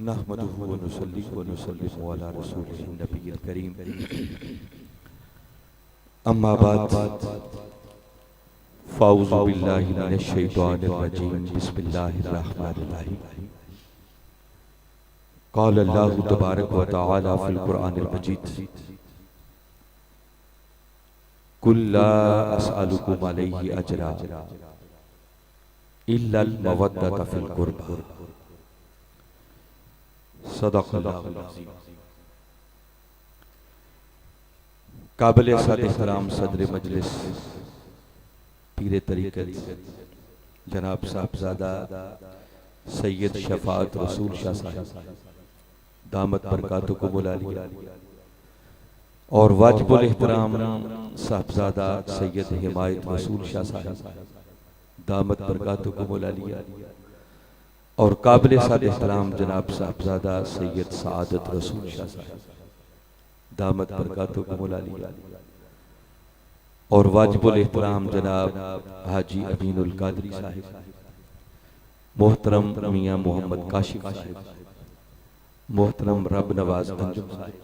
नहमदुहु व नुसल्ली व नुसल्लिमु अला रसूलिहि नबिय्यिल करीम। अम्मा बाद फ़ाऊज़ु बिल्लाहि मिनश शैतानिर रजीम। बिस्मिल्लाहिर रहमानिर रहीम। क़ाल अल्लाहु तबारक व तआला फ़िल क़ुरआनिल मजीद कुल ला अस्अलुकुम अलैहि अजरा इल्लल मवद्दत फ़िल क़ुरबा। सदक़ल्लाहुल अज़ीम। काबिल एहतराम सदर मजलिस पीरे तरीक़त जनाब साहबज़ादा सैयद शफ़ाअत रसूल शाह साहब दामत बरकातुहुमुल आलिया और वाजिबुल एहतराम साहबज़ादा सैयद हिमायत रसूल शाह साहब दामत बरकातुहुमुल आलिया और काबिल एहतराम जनाब साहबज़ादा सैयद सआदत रसूल शाह साहब दामत बरकातुहुमुल आलिया और वाजिबुल एहतराम जनाब हाजी अमीनुल कादरी साहिब मोहतरम मियाँ मोहम्मद काशिफ साहिब मोहतरम रब नवाज अंजुम साहिब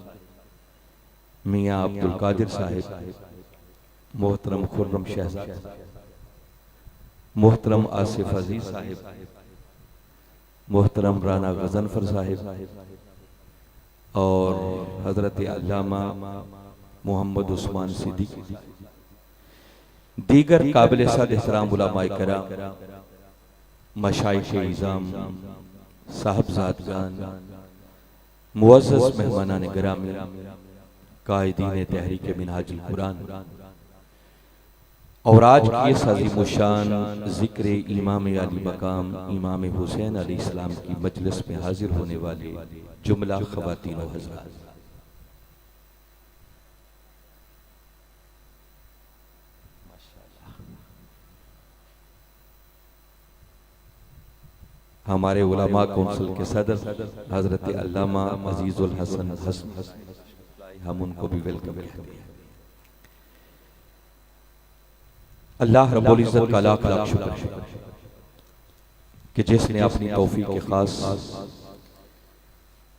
मियाँ अब्दुल कादिर साहिब मोहतरम खुर्रम शहजाद मोहतरम आसिफ अजीज साहिब मोहतरम राना गजनफर साहिब और हजरत अल्लामा मोहम्मद उस्मान सिद्दीकी दीगर काबिल एहतराम उलमाए किराम मशाइख़ इज़ाम साहबज़ादगान मुअज़्ज़ज़ मेहमानान गिरामी कायदीन तहरीक मिनहाजुल कुरान और आज की इस अज़ीमुश्शान ज़िक्र इमाम अली मकाम इमाम हुसैन अलैहिस्सलाम की मजलिस में हाजिर होने वाले जुमला ख़वातीन व हज़रात, हमारे उलमा कौंसिल के सदर हजरत अल्लामा अजीजुल हसन हम उनको भी वेलकम कहते हैं। अल्लाह रब्बुल इज़्ज़त का लाख लाख शुक्र कि जिसने अपनी तौफीक के खास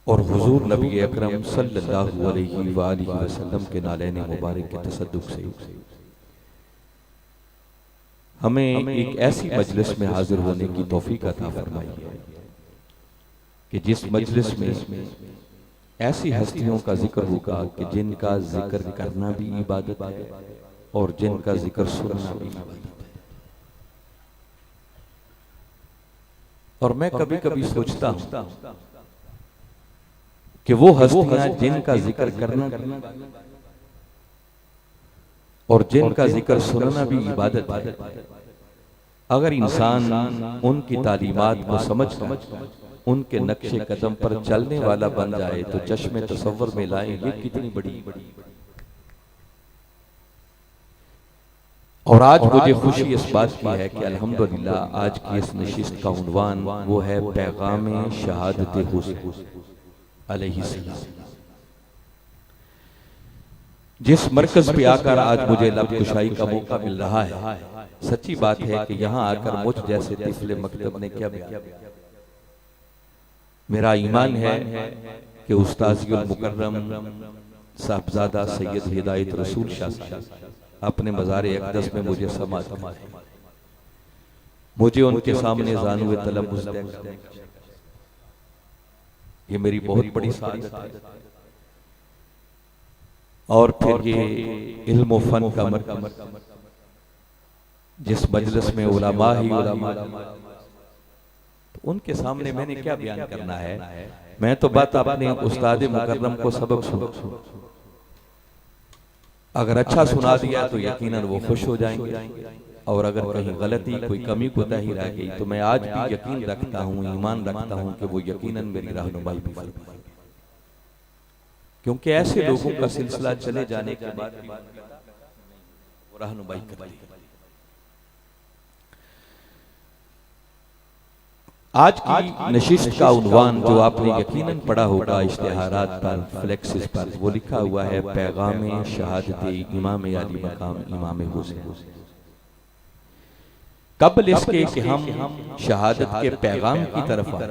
और हुजूर नबी अकरम सल्लल्लाहु अलैहि वसल्लम के नालैन मुबारक के तसद्दुक़ से हमें एक ऐसी मजलिस में हाजिर होने की तौफीक अता फरमाई है कि जिस मजलिस में ऐसी हस्तियों का जिक्र होगा कि जिनका जिक्र करना भी इबादत है और जिनका जिक्र सुनना भी इबादत है। और मैं कभी कभी सोचता हूं कि वो हस्तियां जिनका जिक्र करना और जिनका जिक्र सुनना भी इबादत है, अगर इंसान उनकी तालीमात को समझकर उनके नक्शे कदम पर चलने वाला बन जाए तो चश्मे तसव्वुर में लाए ये कितनी बड़ी। और आज मुझे खुशी इस बात की है कि अल्हम्दुलिल्लाह आज की इस नशिस्त का उन्वान वो है पैगाम शहादत हुसैन अलैहिस्सलाम। जिस मरकज पे आकर आज मुझे लब कुशाई का मौका मिल रहा है, सच्ची बात है कि यहाँ आकर मुझ जैसे तिफले मकतब ने क्या बयान। मेरा ईमान है कि उस्ताज़ुल मुकर्रम साहबज़ादा सैयद हिदायत रसूल शाह साहब अपने मज़ार अक़दस में मुझे समात करवाएं, मुझे उनके सामने ज़ानुए तलम्मुज़ दें। ये मेरी बहुत बड़ी सादत है। और फिर ये इल्म व फन का मरकज़ जिस मजलिस में उलमा ही उलमा, तो उनके सामने मैंने क्या बयान करना है। मैं तो बात अपने उस्ताद मुकर्रम को सबक सुना, अगर अच्छा सुना दिया तो यकीनन वो खुश हो जाएंगे, और अगर कहीं गलती कोई कमी कोताही रह गई तो मैं आज भी यकीन रखता हूँ, ईमान रखता हूँ कि वो यकीनन मेरी रहनुमाई भी फरमाएंगे, क्योंकि ऐसे लोगों का सिलसिला चले जाने के बाद वो रहनुमाई करते हैं। आज की नशिस्त का उन्वान जो आपने यकीनन पढ़ा होगा इश्तिहारात पर, फ्लेक्सिस पर, वो लिखा हुआ है पैगाम शहादत इमाम अली मकाम इमाम हुसैन। कबल इसके कि हम शहादत के पैगाम की तरफ आए,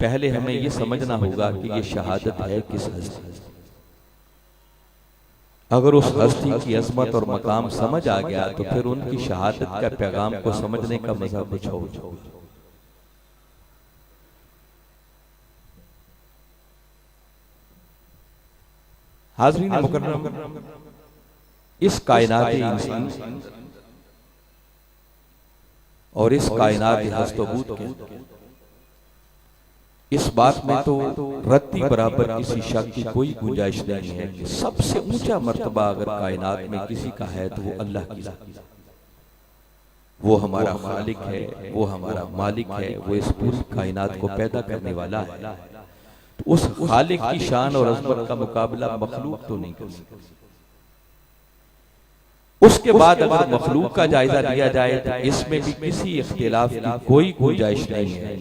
पहले हमें ये समझना होगा कि ये शहादत है किस हस्ती। अगर उस हस्ती की अजमत और मकाम समझ आ गया तो फिर उनकी शहादत का पैगाम को समझने का मजा कुछ हो। हाज़रीन मुकर्रम, इस कायनात इंसान और इस कायनात हस्तबूत के इस बात में तो रत्ती बराबर किसी शक की कोई गुंजाइश नहीं है कि सबसे ऊंचा मर्तबा अगर कायनात में किसी का है तो वो अल्लाह की जात है। वो हमारा खालिक है, वो हमारा मालिक है, वो इस पूरी कायनात को पैदा करने वाला है। तो उस खालिक की शान और अज़मत का मुकाबला मखलूक तो नहीं कर सकती। उसके बाद अगर मखलूक का जायजा लिया जाए तो इसमें भी किसी इख्तिलाफ की कोई गुंजाइश नहीं है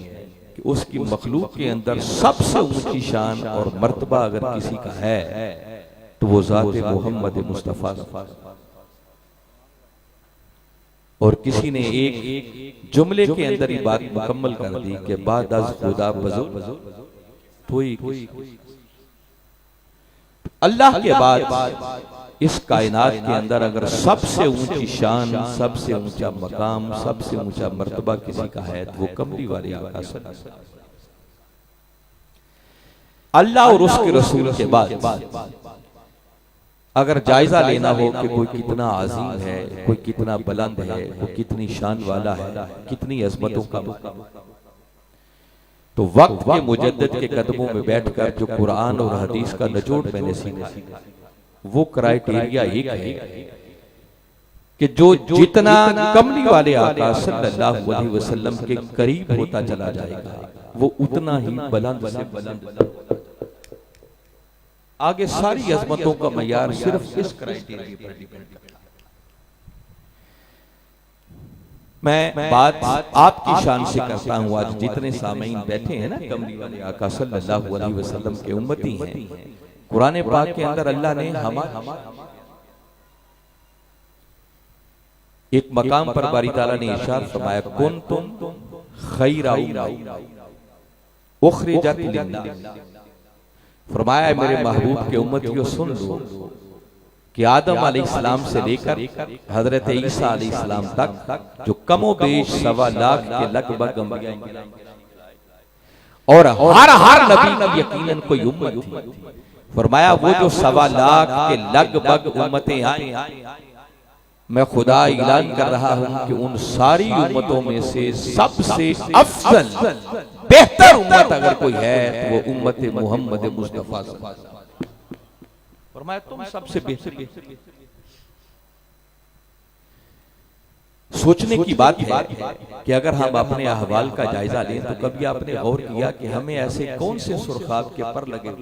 कि उसकी मखलूक के अंदर सबसे ऊंची शान और मर्तबा अगर किसी का है तो वो ज़ात मोहम्मद मुस्तफ़ा। और किसी ने एक जुमले के अंदर ही बात मुकम्मल कर दी कि बाद अज़ खुदा बुज़ुर्ग कोई अल्लाह के बाद इस कायनात के अंदर अगर सबसे ऊंची शान, सबसे ऊंचा मकाम, सबसे ऊंचा मर्तबा किसी का है तो वो कमली वाले आका अल्लाह और उसके रसूल के बाद अगर जायजा लेना हो कि कोई कितना आज़ीम है, कोई कितना बुलंद है, वो कितनी शान वाला है, कितनी अजमतों का, तो वक्त के मुजद्दिद के कदमों में बैठकर जो कुरान और हदीस का निचोड़ मैंने सीखा वो क्राइटेरिया एक है कि जो जितना कमली वाले आका सल्लल्लाहु अलैहि वसल्लम के करीब होता चला जाएगा वो उतना ही बुलंद से बुलंद। आगे सारी अजमतों का मयार सिर्फ इस क्राइटेरिया पर डिपेंड करता है। मैं बात आपकी शान से करता हूं। आज जितने सामीन बैठे हैं ना कमली वाले आका सल्लल्लाहु अलैहि वसल्लम के उम्मती हैं। कुरान पाक के अंदर अल्लाह ने हमारा एक मकाम पर बारी ताला ने इरशाद फरमाया कुंतुम खैरा उखरिजत लिन्नास। फरमाया मेरे महबूब के उम्मतियों सुन लो कि आदम अलैहिस्सलाम से लेकर हजरत ईसा अलैहिस्सलाम तक जो कमो बेश 1.25 लाख के लगभग अंबिया और हर नबी यकीनन कोई उम्मत थी। फरमाया वो जो 1.25 लाख के लगभग उम्मतें आई, मैं खुदा ऐलान कर रहा हूं कि उन सारी उम्मतों में से सबसे अफजल बेहतर उम्मत अगर कोई है तो वो उम्मत मोहम्मद मुस्तफा। फरमाया तुम सबसे बेहतर। सोचने की बात है कि अगर हम अपने अहवाल का जायजा लें तो कभी आपने गौर किया कि हमें ऐसे कौन से सुरखाब के पर लगे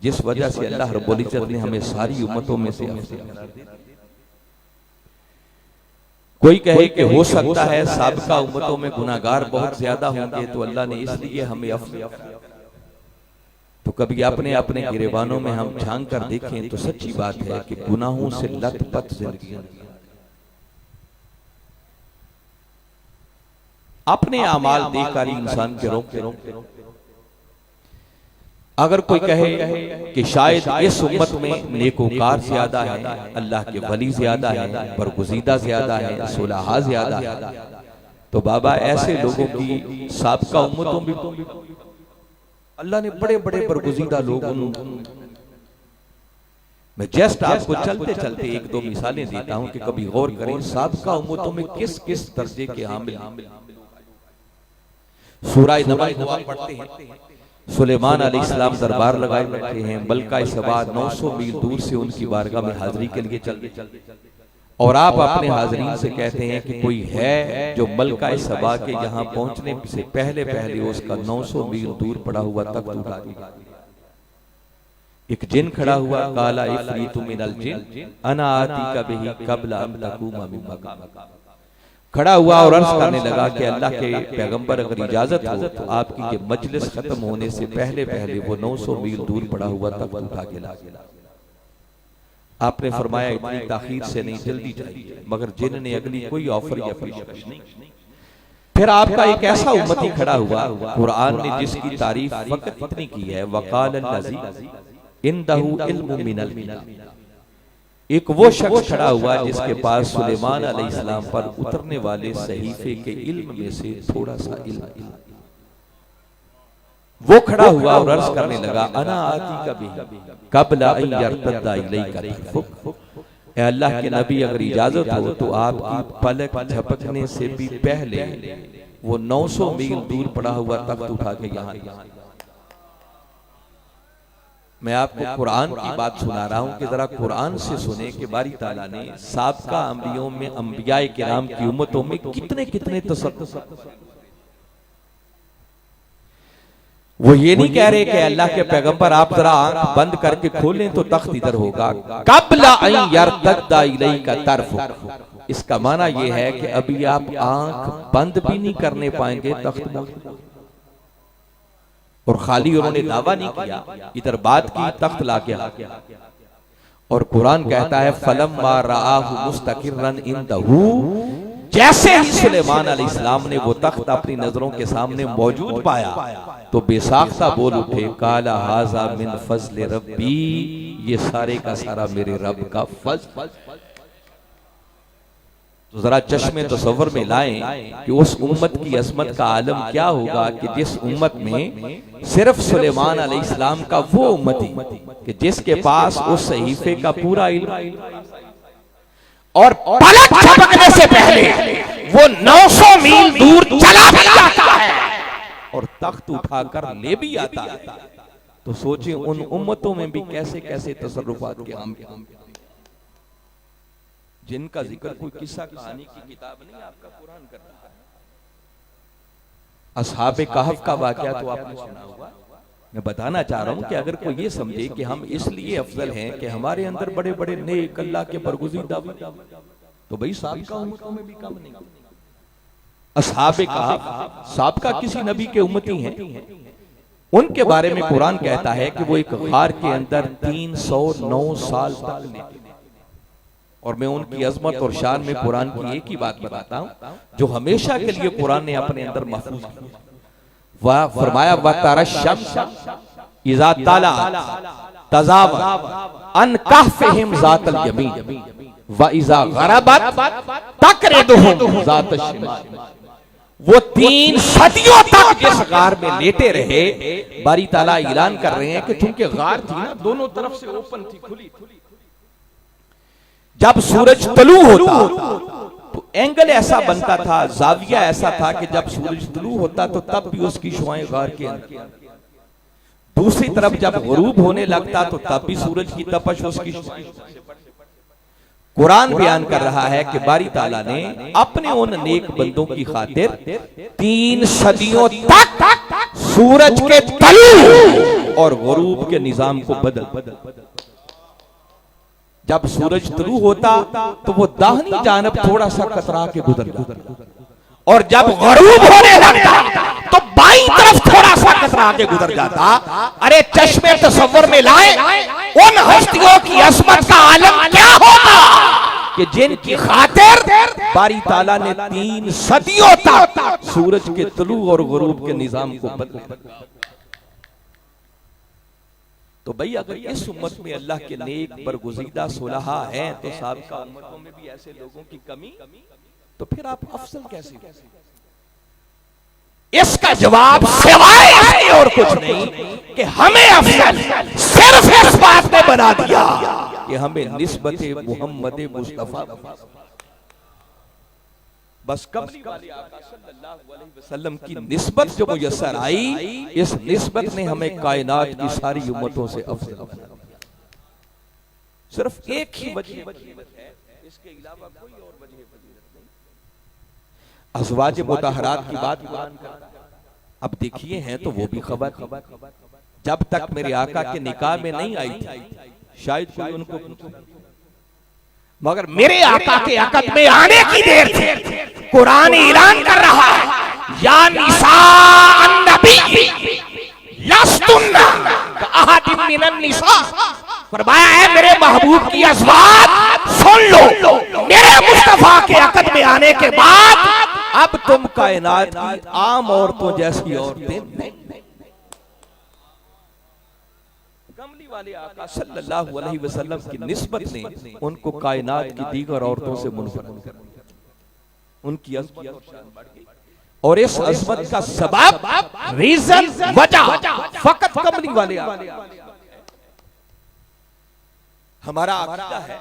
जिस वजह से अल्लाह रब्बुल इज्जत ने हमें सारी उम्मतों में से अफजल करार दिया। कोई कहे कि हो सकता है साबिका उम्मतों में गुनाहगार बहुत ज्यादा होंगे तो अल्लाह ने इसलिए हमें अफजल। तो कभी अपने अपने गिरेबानों में हम झांक कर देखें तो सच्ची बात है कि गुनाहों से लथपथ जिंदगी अपने अमाल देखकर इंसान के रोकते। अगर कोई कहे कि शायद इस उम्मत में नेकोकार ज्यादा है, अल्लाह के वली ज्यादा है, बरगुज़ीदा ज्यादा है, सुलहा ज्यादा है, तो बाबा ऐसे लोगों की साबिका उम्मतों में अल्लाह ने बड़े बड़े बरगुज़ीदा लोग। मैं जस्ट आपको चलते चलते एक दो मिसालें देता हूं कि कभी गौर करें साबिका उम्मतों में किस किस दर्जे के हामिल। सूरह नमल हुआ पढ़ते हैं, सुलेमान अलैहिस्सलाम दरबार लगाए बैठे हैं, बल्का सबा 900 मील दूर से उनकी बारगाह में हाजिरी के लिए चलते और आप अपने हाजरीन से कहते हैं कि कोई है जो मलका सबा के यहाँ पहुंचने से पहले पहले उसका 900 मील दूर पड़ा हुआ तख्त उठा दिया। एक जिन खड़ा हुआ, काला इफ्रीतु मिनल जिन अना आतीका बिही क़ब्ल अन तक़ूमा मिन मक़ामिक, खड़ा हुआ और अर्ज करने लगा कि अल्लाह के पैगंबर अगर इजाजत हो तो आपकी ये मजलिस खत्म होने से पहले पहले वो 900 मील दूर पड़ा हुआ तख्त उठा के ला। आपने फरमाया इतनी ताखीर से नहीं, जल्दी चाहिए, मगर जिन ने अगली कोई ऑफर या पेशकश नहीं। फिर आपका एक ऐसा उम्मती खड़ा हुआ, कुरान ने जिसकी तारीफ फकत इतनी की है, वकाल अल्लज़ी इंदहु इल्मुम मिनल किताब। एक वो शख्स खड़ा हुआ जिसके पास सुलेमान अलैहिस्सलाम पर उतरने वाले सहीफे के इल्म में से थोड़ा सा इल्म। वो खड़ा हुआ और अर्ज करने लगा, अना आती कभी कबला अन यरतद्दा इलैका तरफुक। ए अल्लाह के नबी, अगर इजाजत हो तो आपकी पलक झपकने से भी पहले वो 900 मील दूर पड़ा हुआ तख्त उठा के यहाँ। मैं आपको कुरान की बात सुना रहा हूं कि जरा कुरान से सुने कि बारी ताला ने साबका अंबियों में, अंबियाए किराम की उम्मतों में कितने कितने तसव्वुर। वो ये नहीं कह रहे कि अल्लाह के पैगंबर आप जरा आंख बंद करके खोलें तो तख्त इधर होगा, कबला अन यरतद्दा इलैका तरफुक। इसका माना यह है कि अभी आप आंख बंद भी नहीं करने पाएंगे, तख्त मौजूद। और खाली उन्होंने दावा नहीं किया, इधर बात की, तख्त लाके आ गया। और कुरान कहता है, फलम्मा राआहु मुस्तकिर्रन इंदहु, जैसे ही सुलेमान अलैहिस्सलाम ने वो तख्त अपनी नजरों के सामने मौजूद पाया तो बेसाख्ता बोल उठे, काला हाजा मिन फज़्ल रब्बी, ये सारे का सारा मेरे रब का फज़्ल। तो जरा चश्मे तसव्वुर में लाएं कि उस उम्मत की अज़मत का आलम क्या होगा कि जिस उम्मत में सिर्फ सुलेमान अलैहिस्सलाम का वो उम्मती कि जिसके पास उस सहीफे का पूरा इल्म और पलक झपकने से पहले वो 900 मील दूर चला भी जाता है और तख्त उठाकर ले भी आता है। तो सोचिए उन उम्मतों में भी कैसे कैसे तसर्रुफात के हम जिनका जिक्र कोई किस्सा कहानी की किताब नहीं, आपका कुरान कर रहा है। अस्हाबे कहफ का वाकया तो आपने सुना होगा। मैं बताना चाह रहा हूं कि अगर कोई ये समझे कि हम इसलिए अफजल हैं कि हमारे अंदर बड़े बड़े नेक अल्लाह के बरगुज़ीदा, तो भाई साबिका उम्मतों में भी कम नहीं। अस्हाबे कहफ साबिका किसी नबी के उम्मती हैं। उनके बारे में कुरान कहता है कि वो एक गार के अंदर 309 साल तक लेटे। और मैं उनकी अजमत और शान में कुरान की एक ही बात बताता हूं जो हमेशा के लिए कुरान ने अपने अंदर महफूज किया। वह फरमाया, वतरा शम्स इज़ा तला तज़ावर अन कहफिहिम ज़ातल यमीन व इज़ा गरबत तक़रिदुहुम ज़ातश शिमाल। वो 3 सदियों तक जिस गार में लेटे रहे, बारी ताला ऐलान कर रहे हैं कि चूंकि गार थी ना, दोनों तरफ से ओपन थी, खुली। जब सूरज तलू होता तो एंगल ऐसा बनता था, जाविया ऐसा था कि जब सूरज तलू होता तो तब भी उसकी शुआएं गार के अंदर, दूसरी तरफ जब गुरूब होने लगता तो तब भी सूरज की तपश उसकी। कुरान बयान कर रहा है कि बारी ताला ने अपने उन नेक बंदों की खातिर 3 सदियों तक सूरज के तलू और गुरूब के निजाम को बदल। जब सूरज तलू होता तो वो दाहिनी जानब थोड़ा सा कतरा के गुजर जाता, और जब गुरूब होने लगता तो बाईं तरफ थोड़ा सा कतरा के गुजर जाता। अरे चश्मे तसव्वुर में लाए उन हस्तियों की अज़मत का आलम क्या होगा कि जिनकी खातिर बारी ताला ने 3 सदियों तक सूरज के तलू और गुरूब के निजाम को बदला। तो भाई अगर इस उम्मत में अल्लाह के नेक बरगुज़ीदा सुलहा हैं तो साबिका उम्मतों में भी ऐसे लोगों की कमी, तो फिर आप अफसल कैसे? इसका जवाब सिवाय इसके और कुछ नहीं कि हमें अफसल सिर्फ इस बात ने बना दिया कि हमें निस्बते मुहम्मद मुस्तफा, बस कमली वाले आका सल्लल्लाहु अलैहि वसल्लम की निस्बत जो मुयस्सर आई, इस निस्बत ने हमें कायनात की सारी उम्मतों से अफजल बना दिया। सिर्फ एक ही वजह है, इसके अलावा कोई और वजह नहीं। अज़वाज मुतहरात की बात कुरान करता है। अब देखिए हैं तो वो भी खबर, जब तक मेरे आका के निकाह में नहीं आई थी शायद कोई उनको, मगर मेरे आका के अक़द में आने की देर थी। कुरान ऐलान कर रहा है, या निसा अन्नबी लस्तुन्ना कअहदिम मिनन निसा। फरमाया है मेरे महबूब की अज़वाज सुन लो, मेरे मुस्तफा के अक़द में आने के बाद अब तुम कायनात की आम औरतों जैसी औरतें नहीं। कमली वाले आका सल्लल्लाहु अलैहि वसल्लम की निस्बत ने उनको कायनात की दीगर औरतों से मुनफरद कर दिया। उनकी अज़मत और शान बढ़ गई। और इस अज़मत का सबब, रीजन, वजह फकत कमली वाले आका। हमारा अकीदा है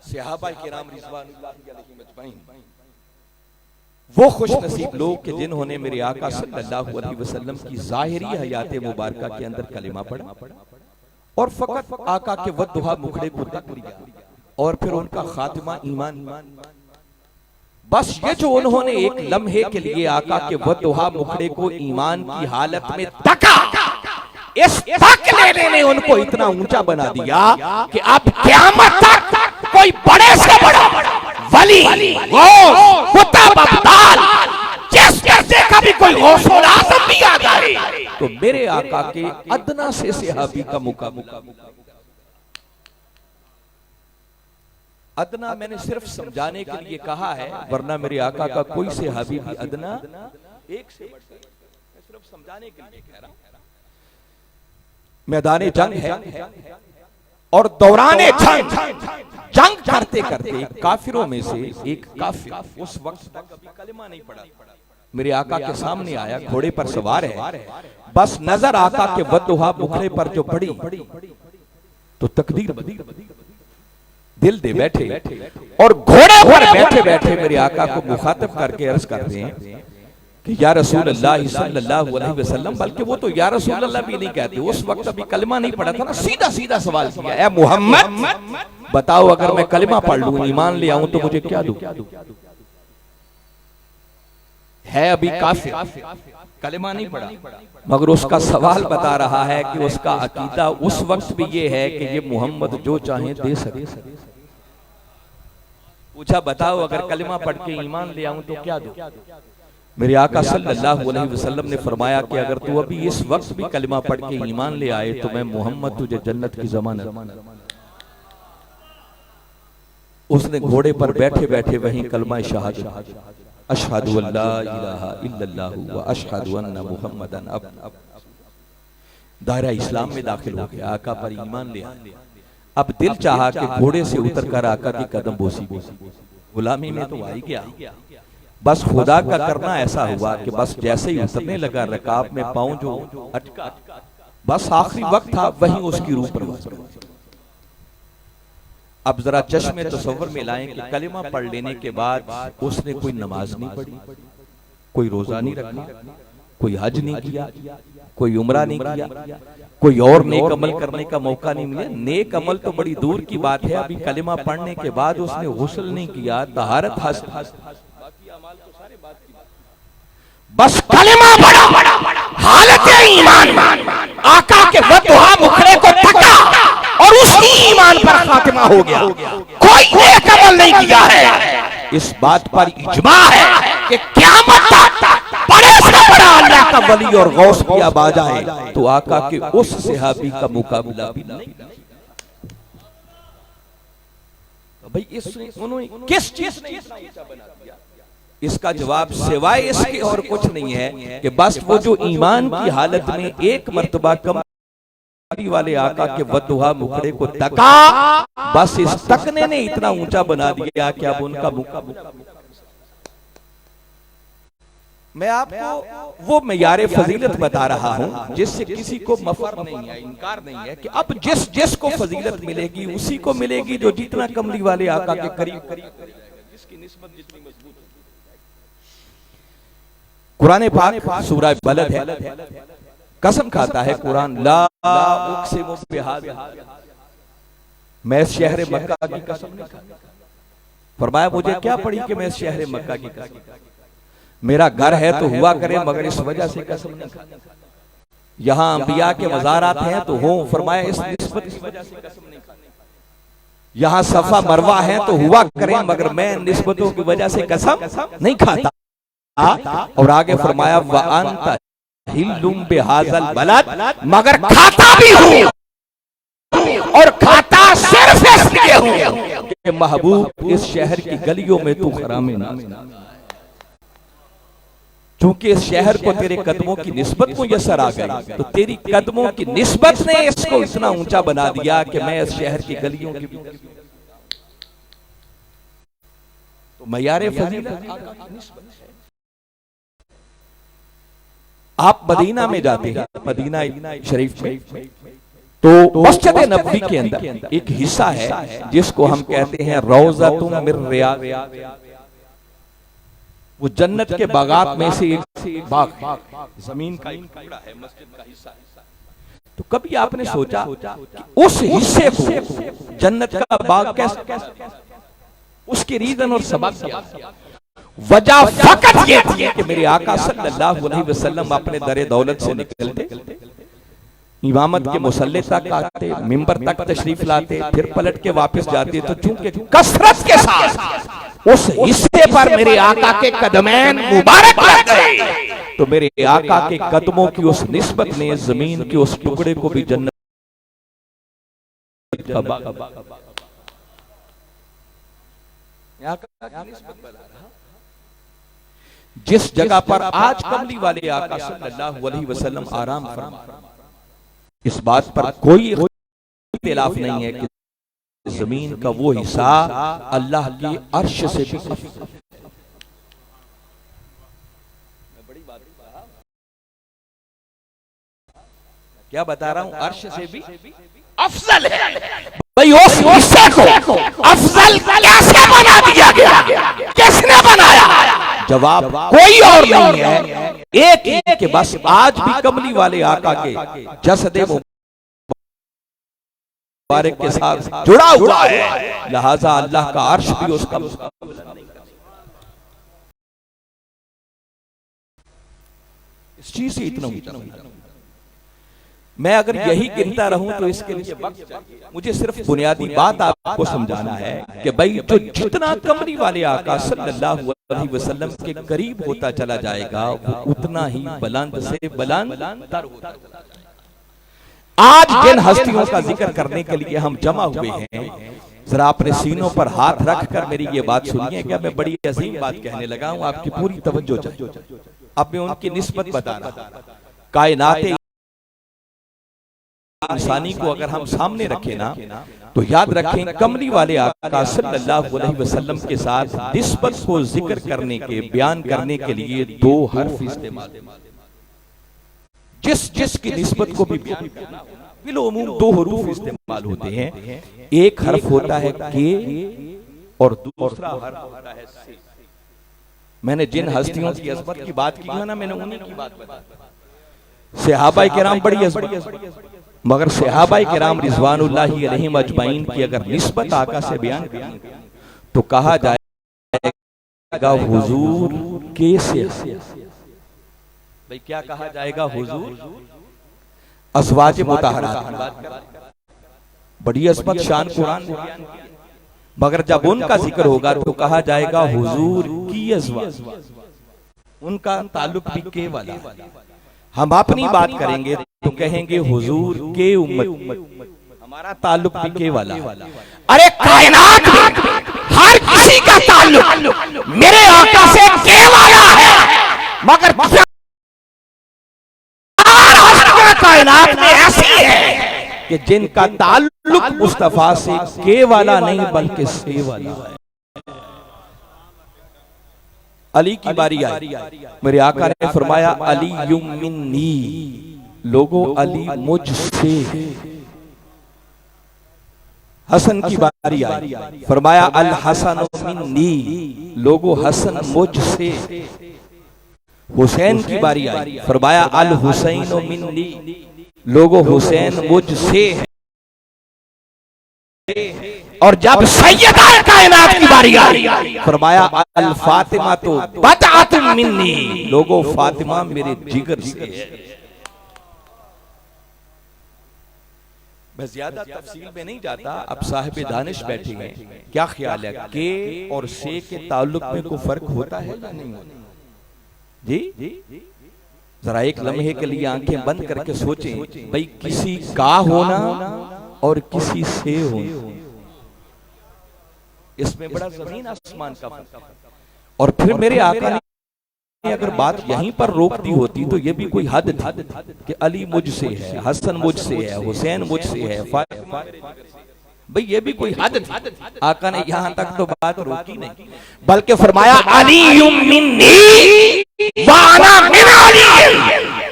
सहाबा किराम रिज़वानुल्लाहि अलैहिम अजमईन वो खुश नसीब लोग कि जिन्होंने मेरे आका सल्लल्लाहु अलैहि वसल्लम की ज़ाहिरी हयात मुबारका के अंदर कलिमा पढ़ा और फकत आका के वद्दुहा मुखड़े को तक लिया और फिर उनका खातिमा ईमान। बस ये जो उन्होंने एक लम्हे के लिए आका के वद्दुहा मुखड़े को ईमान की हालत में तका, इस तक लेने ने उनको इतना ऊंचा बना दिया कि अब क़यामत तक कोई बड़े से बड़ा वली, कुतुब, अब्दाल, जिस जैसे कभी कोई गौसुल आज़म भी आ जाए तो मेरे आका के अदना से सहाबी का मुकाबला। अदना मैंने सिर्फ समझाने के लिए कहा है, वरना मेरे आका का कोई सहाबी भी अदना एक से बढ़कर, मैं सिर्फ समझाने के लिए कह रहा हूं। मैदाने जंग है और दौराने जंग करते करते काफिरों में से एक काफिर उस वक्त तक कभी कलिमा नहीं पढ़ा, मेरे आका के सामने आया, घोड़े पर सवार है, बस नजर आका के वद्दुहा मुखड़े पर जो पड़ी तो तकदीर दिल दे बैठे और घोड़े पर बैठे बैठे मेरे आका को मुखातब करके अर्ज करते हैं कि या रसूल अल्लाह सल्लल्लाहु अलैहि वसल्लम, बल्कि वो तो या रसूल अल्लाह भी नहीं कहते, उस वक्त अभी कलिमा नहीं पढ़ा था ना, सीधा सीधा सवाल किया, ए मोहम्मद बताओ अगर मैं कलिमा पढ़ लूं, ईमान ले आऊं तो मुझे क्या दूं? है अभी काफिर, कलिमा नहीं पढ़ा, मगर उसका सवाल बता रहा है कि उसका अकीदा उस वक्त भी ये है कि ये मोहम्मद जो चाहे दे सके। पूछा बताओ अगर कलिमा पढ़ के ईमान ले आऊं तो क्या दूं? मेरे आका सल्लल्लाहु अलैहि वसल्लम ने फरमाया कि अगर तू अभी इस वक्त भी कलिमा पढ़ के ईमान ले आए तो मैं मोहम्मद तुझे जन्नत की ज़मानत। उसने घोड़े पर बैठे बैठे वहीं कलमा शहादत अशहदु अल्ला इलाहा इल्लल्लाहु व अशहदु अन्ना मुहम्मदन अब दायरा इस्लाम में दाखिल हो गया, आका पर ईमान ले आया। अब दिल चाहा कि घोड़े से उतरकर आका की कदम बोसी, गुलामी में तो आ ही गया, बस खुदा का करना ऐसा हुआ कि बस जैसे ही उतरने लगा रकाब में पांव जो अटका, बस आखिरी वक्त था, वहीं उसकी रूह परवाज़। अब जरा चश्मे तसव्वुर में लाएं कि कलिमा पढ़ लेने के बाद उसने कोई नमाज नहीं पढ़ी, कोई रोजा नहीं रखा, कोई हज नहीं किया, कोई उम्रा नहीं किया, कोई और नेक अमल करने का मौका नहीं मिला। नेक अमल तो बड़ी दूर की बात है, अभी कलिमा पढ़ने के बाद उसने गुस्ल नहीं किया, तहारत हासिल, बस कलिमा पढ़ा, हालत ईमान, आका के वद्दुहा मुखड़े को तका और उसी ईमान पर खातिमा हो गया। कोई नेक अमल नहीं किया है। इस बात पर इजमा है कि क़यामत तक बड़े से बड़ा अल्लाह का वली और गौस भी अब आ जाए तो आका के उस सहाबी का मुकाबला भी नहीं। भाई इसने उन्होंने किस चीज ने इतना ऊंचा बना दिया? इसका जवाब सिवाय इसके और कुछ नहीं है कि बस वो जो ईमान की हालत में एक मर्तबा कम वाले आका के वद्दुहा मुखड़े को तका, बस इस तकने ने इतना ऊंचा बना दिया कि अब उनका मुकाबला। मैं आपको वो मेयारे फजीलत बता रहा हूं जिससे किसी को मफर नहीं है, इनकार नहीं है कि अब जिसको फजीलत मिलेगी उसी को मिलेगी जो जितना कमली वाले आका के करीब जिसकी निस्बत जितनी मजबूत। कुरान पाक सूरह बलद है, कसम खाता है कुरान, ला उक़सिमु बिहाज़ा, मैं शहर मक्का की कसम नहीं खाता। फरमाया मुझे क्या पड़ी कि मैं शहर मक्का की कसम, मेरा घर है तो हुआ करे मगर इस वजह से कसम नहीं खाता। यहाँ अंबिया के मज़ारात हैं तो हो, फरमाया इस निस्बत की वजह से कसम नहीं खाता। यहाँ सफा मरवा है तो हुआ करे मगर मैं निस्बतों की वजह से कसम नहीं खाता। और आगे फरमाया व अंत हिल्लुम बिहाज़ल बलद, मगर खाता भी हूँ और खाता सिर्फ इसलिए हूँ कि महबूब इस शहर की गलियों में तू हरामे ना। क्योंकि इस शहर को तेरे कदमों की निस्बत को यसर आ गई, तो तेरी कदमों की निस्बत ने इसको इतना ऊंचा बना दिया कि मैं इस शहर की गलियों की तो मयारे फजीलत। आप मदीना में जाते हैं, मदीना शरीफ में, तो मस्जिद नबवी के अंदर एक हिस्सा है जिसको हम कहते हैं रौज़तुम मिन रियाद, वो जन्नत के बागात में से एक बाग है, जमीन का एक टुकड़ा है, मस्जिद का हिस्सा है। तो कभी आपने सोचा कि उस हिस्से को जन्नत का बाग कैसे, उसकी रीजन और सबब क्या? वजह फकत ये थी कि मेरे आका सल्लल्लाहु अलैहि वसल्लम अपने दरे दौलत से निकलते, इमामत के मुसल्ले तक आते, मिंबर तक तशरीफ लाते, फिर पलट के वापस जाते, तो चूंकि कसरत के साथ उस हिस्से पर मेरे आका के कदमैन मुबारक लग गए, तो मेरे आका के कदमों की उस निस्बत ने जमीन के उस टुकड़े को भी जन्नत का बाग जिस जगह पर आज कमली वाले आका सल्लल्लाहु अलैहि वसल्लम आराम फरमा, इस बात पर कोई इख्तिलाफ नहीं है कि जमीन का वो हिस्सा अल्लाह की अर्श से भी क्या बता रहा हूं, अर्श से भी अफजल है। भाई उस हिस्से को अफजल कैसे बना दिया गया, किसने बनाया? जवाब कोई और नहीं है, एक ही कि बस आज भी कमली वाले आका के जसदे मुबारक के साथ जुड़ा हुआ है, लिहाजा अल्लाह का अर्श भी उसका इस चीज से इतना ऊंचा। मैं अगर यही गिनता रहूं तो इसके लिए वक्त चाहिए। मुझे सिर्फ बुनियादी बात आपको समझाना है कि भाई जो जितना कमली वाले आका सल्लल्लाहु अलैहि वसल्लम के करीब होता चला जाएगा, वो उतना ही बुलंद से बुलंद तर होता चला जाएगा। आज जिन हस्तियों का जिक्र करने के लिए हम जमा हुए हैं, जरा अपने सीनों पर हाथ रखकर मेरी ये बात सुनिए। क्या मैं बड़ी अजीम बात कहने लगा हूं, आपकी पूरी तवज्जो चाहिए। अब मैं उनकी निस्बत बता रहा हूं। कायनात इंसानी को अगर हम सामने रखें ना, तो याद रखें कमली वाले आका सल्लल्लाहु अलैहि वसल्लम के साथ निस्बत को जिक्र करने के, बयान करने के लिए दो हर्फ इस्तेमाल, जिस की निस्बत को भी बयान करना बिलउमूम दो हरूफ इस्तेमाल होते हैं। एक हर्फ होता है के और दूसरा हर्फ होता है से। मैंने जिन हस्तियों की अज़मत की बात की है ना, मैंने उन्हीं की बात बताई। सहाबाए किराम बड़ी अज़मत, मगर सहाबाए किराम रिज़वानुल्लाहि अलैहिम अजमाइन की अगर निस्बत आका से बयान करें तो कहा जाएगा हुजूर के से। भाई क्या कहा जाएगा? हुजूर अज़वाज मुतहहरात, बड़ी अज़मत शान कुरान। मगर जब उनका जिक्र होगा तो कहा जाएगा हुजूर की अज़वाज, उनका ताल्लुक भी के वाला। हम अपनी बात करेंगे तो कहेंगे हुजूर के उम्मत, हमारा ताल्लुक भी के वाला। अरे कायनात में हर किसी का ताल्लुक मेरे आका से के वाला है, मगर कायनात में ऐसी है कि जिनका ताल्लुक मुस्तफा से के वाला नहीं बल्कि से वाला है। अली की बारी आई, मेरे आका ने फरमाया अली मिन्नी, लोगों अली मुझसे। हसन की बारी आई, फरमाया अल हसन मिन्नी, लोगों हसन मुझसे। हुसैन की बारी आई, फरमाया अल हुसैन मिन्नी, लोगों हुसैन मुझसे। और जब सैयदा कायनात की बारी आई, फरमाया अल फातिमा तो बदअतुम मिन्नी, लोगों फातिमा मेरे जिगर से है। मैं ज्यादा तफसील में नहीं जाता, अब साहिब दानिश बैठे हैं, क्या ख्याल है के और से के ताल्लुक में कोई फर्क होता है या नहीं होता? जी जरा एक लम्हे के लिए आंखें बंद करके सोचें, भाई किसी का होना और किसी से होना, इसमें बड़ा जमीन आसमान का फर्क। और फिर मेरे आका ने अगर बात यहीं पर रोक दी होती तो ये भी कोई हद थी कि अली मुझसे है, हसन मुझसे है, हुसैन मुझसे है, भाई ये भी कोई हद थी। आका ने यहां तक तो बात रोकी नहीं, बल्कि फरमाया अली मिन्नी व अना मिन अली।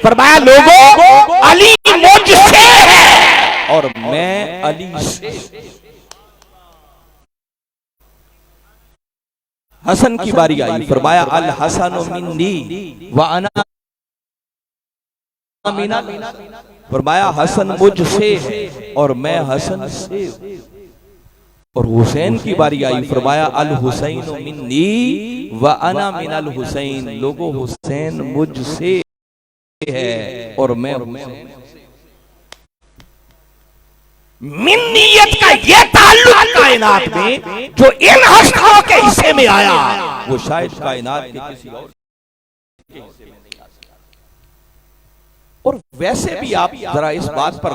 फरमाया लोगों अली मुझसे है और मैं अली से। हसन की बारी आई, फरमाया अल हसन मिन्नी व अना मिन अली। फरमाया हसन मुझसे है और मैं हसन से। और हुसैन की बारी आई, फरमाया अल हुसैन मिन्नी व अना मिन अल हुसैन। लोगों हुसैन मुझसे है और मैं हुसैन से। मिन्नियत का ये ताल्लुक कायनात में जो इन हस्तियों के हिस्से में आया, वो शायद कायनात के किसी और के हिस्से में नहीं आ सकता। और वैसे भी आप जरा इस बात पर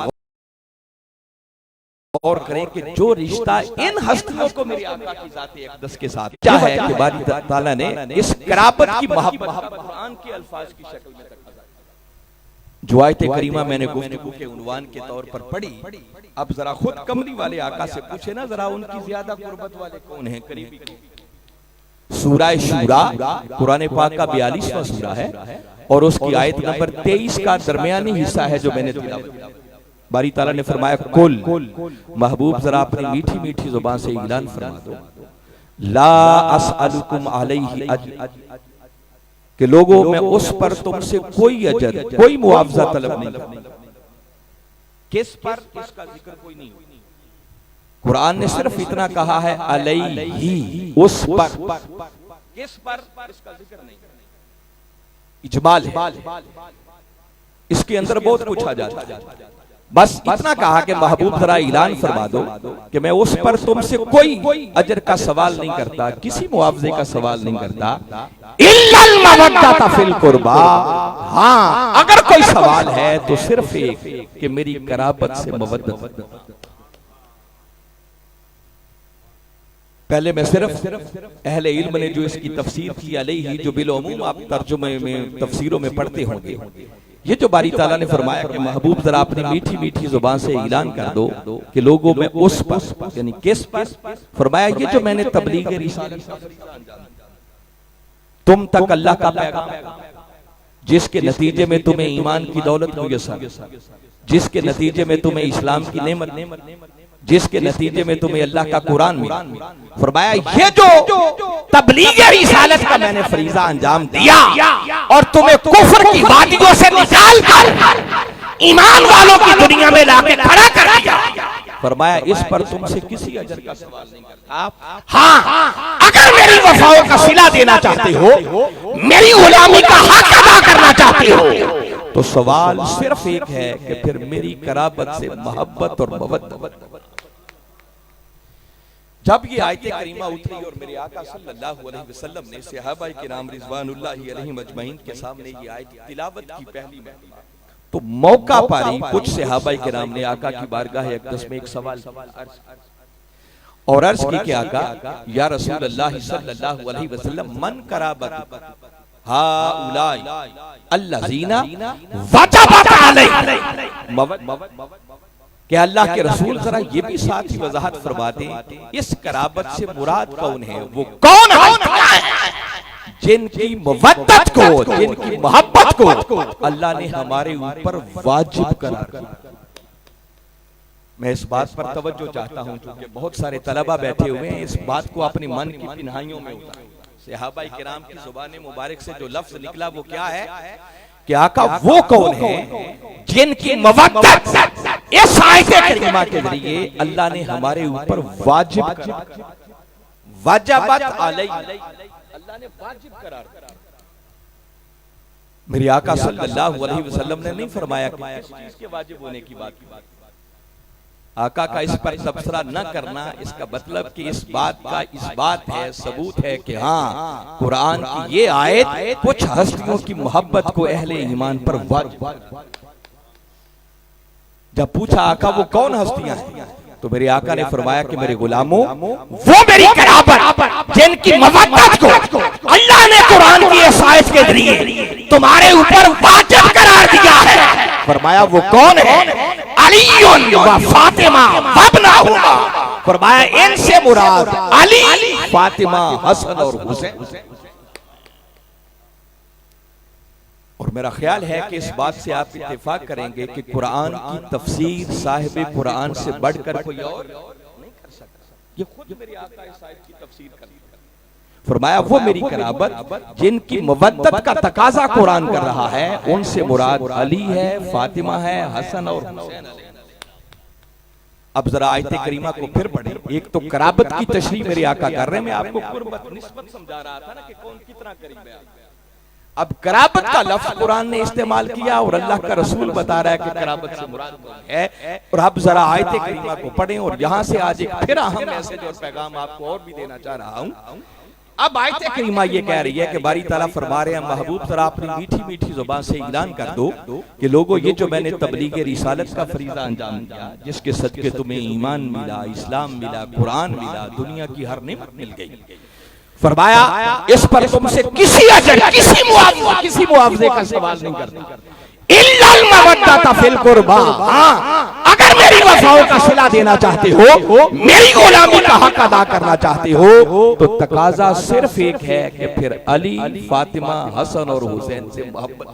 गौर करें कि जो रिश्ता इन हस्तियों को मेरे आका की ज़ात अक़दस के साथ क्या है कि बारी ताला ने इस कराबत की मोहब्बत कुरान के अल्फाज की शक्ल में तक जो आयत करीमा मैंने गुफ्तगू के उन्वान के तौर पर पढ़ी। अब जरा खुद कमली वाले आका से पूछे ना, जरा उनकी ज्यादा कुर्बत वाले कौन हैं, करीबी। सूरा शूरा कुरान पाक का 42वां सूरा है और उसकी आयत नंबर 23 का दरमियानी हिस्सा है जो मैंने तिलावत। बारी ताला ने फरमाया कुल महबूब जरा अपनी मीठी मीठी जुबान से ऐलान फरमा दो, ला असअलुकुम अलैहि अज्र, कि लोगों मैं उस पर तुमसे कोई अजर कोई मुआवजा तलब नहीं करता। किस पर, इसका जिक्र कोई नहीं। कुरान ने सिर्फ इतना कहा है अलैहि, उस पर। किस पर, इसका जिक्र नहीं। इजमाल है, इसके अंदर बहुत कुछ आ जाता है। बस इतना कहा कि महबूब जरा ऐलान फरमा दो कि मैं उस पर तुमसे कोई अजर का सवाल नहीं करता, किसी मुआवजे का सवाल नहीं करता। इल्लल मवद्दता फिल कुर्बा, हाँ अगर कोई सवाल है तो सिर्फ एक कि मेरी कराबत से मवद्दत। पहले मैं सिर्फ अहले इल्म ने जो इसकी तफसीर की अलैहि, जो बिलउमूम आप तर्जुमे में तफसीरों में पढ़ते होंगे, ये जो बारी ताला ने फरमाया कि महबूब जरा अपनी मीठी मीठी जुबान से ऐलान कर दो कि लोगों में उस पर, यानी किस पर। फरमाया ये जो मैंने तबलीग रिसालत तुम तक अल्लाह का पैगाम, जिसके नतीजे में तुम्हें ईमान की दौलत मुयस्सर, जिसके नतीजे में तुम्हें इस्लाम की नेमत, जिसके नतीजे में तुम्हें अल्लाह का कुरान मिला। फरमाया ये जो तबलीग रिसालत का मैंने फरीजा अंजाम दिया और तुम्हें कुफ्र की वादियों से निकाल कर ईमान वालों की दुनिया में लाके खड़ा कर दिया। फरमाया इस पर तुमसे किसी अजर का सवाल नहीं करता। हाँ अगर मेरी वफाओं का सिला देना चाहते हो, मेरी गुलामी का हक अदा करना चाहते हो, तो सवाल सिर्फ एक है कि फिर मेरी कराबत से मोहब्बत और मवद्दत। जब ये आयत करीमा उतरी और मेरे आका सल्लल्लाहु अलैहि वसल्लम ने सहाबाए किराम रिज़वानुल्लाहि अलैहिम अजमईन के सामने ये आयत तिलावत की पहली महफिल, तो मौका पारी कुछ सहाबाए किराम ने आका की बारगाह अक़दस में एक सवाल और अर्ज की कि आका या रसूल अल्लाह सल्लल्लाहु अलैहि वसल्लम मन कराबत हाउलाई अल्लज़ीना वजबत अलैहि, कि अल्लाह के रसूल जरा ये भी साथ ही वजाहत फरमा दें इस कराबत से मुराद कौन है, वो कौन है जिनकी मवद्दत को, जिनकी मोहब्बत को अल्लाह ने हमारे ऊपर वाजिब करार दिया। मैं इस बात पर तवज्जो चाहता हूं क्योंकि बहुत सारे तलबा बैठे हुए हैं, इस बात को अपने मन की पिन्हाइयों में उतारें। सहाबाए किराम की जुबान मुबारक से जो लफ्ज निकला वो क्या है कि आका वो कौन है जिनकी मवद्दत इस आयत करीमा के जरिए अल्लाह ने हमारे ऊपर वाजिब करार, वजबत अलैहि, अल्लाह ने वाजिब करार दिया। मेरे आका सल्लल्लाहु अलैहि वसल्लम ने नहीं फरमाया कि किस चीज के वाजिब होने की बात। आका का इस पर तबसरा न करना, इसका मतलब कि इस बात का इस बात है, सबूत है कि हाँ कुरान की ये आयत कुछ हस्तियों की मोहब्बत को अहले ईमान पर वाजिब। जब पूछा आका वो कौन हस्तियां हैं, तो मेरे आका ने फरमाया कि मेरे गुलामों, वो मेरी कराबत जिनकी मवद्दत को अल्लाह ने कुरान की इस आयत के जरिए तुम्हारे ऊपर वाजिब करार दिया है, फरमाया वो कौन है? अलीयुन व फातिमा वब्नहुमा। फरमाया इनसे मुराद अली, फातिमा, हसन और हुसैन। और मेरा ख्याल है कि इस बात से आप इत्तेफाक करेंगे कि कुरान की तफसीर साहिब कुरान से बढ़कर कोई और नहीं कर सकता। ये खुद मेरे आका इस आयत की तफसीर कर फरमाया वो मेरी कराबत जिनकी मवद्दत का तकाजा कुरान कर रहा है, उनसे मुराद अली है, फातिमा है, हसन और हुसैन। अब जरा आयत करीमा को फिर पढ़े। एक तो कराबत की तशरीह मेरे आका कर रहे हैं, मैं आपको कुर्बत निस्बत समझा रहा था ना कि कौन कितना करीब है। अब कराबत का लफ्ज कुरान ने इस्तेमाल किया और अल्लाह का रसूल बता रहा है कि कराबत से मुराद है। और अब जरा आयत करीमा को पढ़ें और यहां से आज एक फिर अहम मैसेज और पैगाम आपको और भी देना चाह रहा हूं। अब आयत करीमा ये कह रही है कि बारी ताला फरमा रहे हैं, महबूब जरा अपनी मीठी मीठी जुबान से ऐलान कर दो कि लोगों, ये जो मैंने तबलीग रिसालत का फरीज़ा अंजाम दिया, जिसके सदके तुम्हें ईमान मिला, इस्लाम मिला, कुरान मिला, दुनिया की हर नेमत मिल गई, फरमाया इस पर तुमसे किसी अजर, किसी मुआवजे का सवाल नहीं करता, इल्लल मवद्दत फिल कुर्बा। अगर मेरी वफाओं का सिला देना चाहते हो, मेरी गुलामी का हक अदा करना चाहते हो, तो तकाजा सिर्फ एक है कि फिर अली, फातिमा, हसन और हुसैन से मोहब्बत।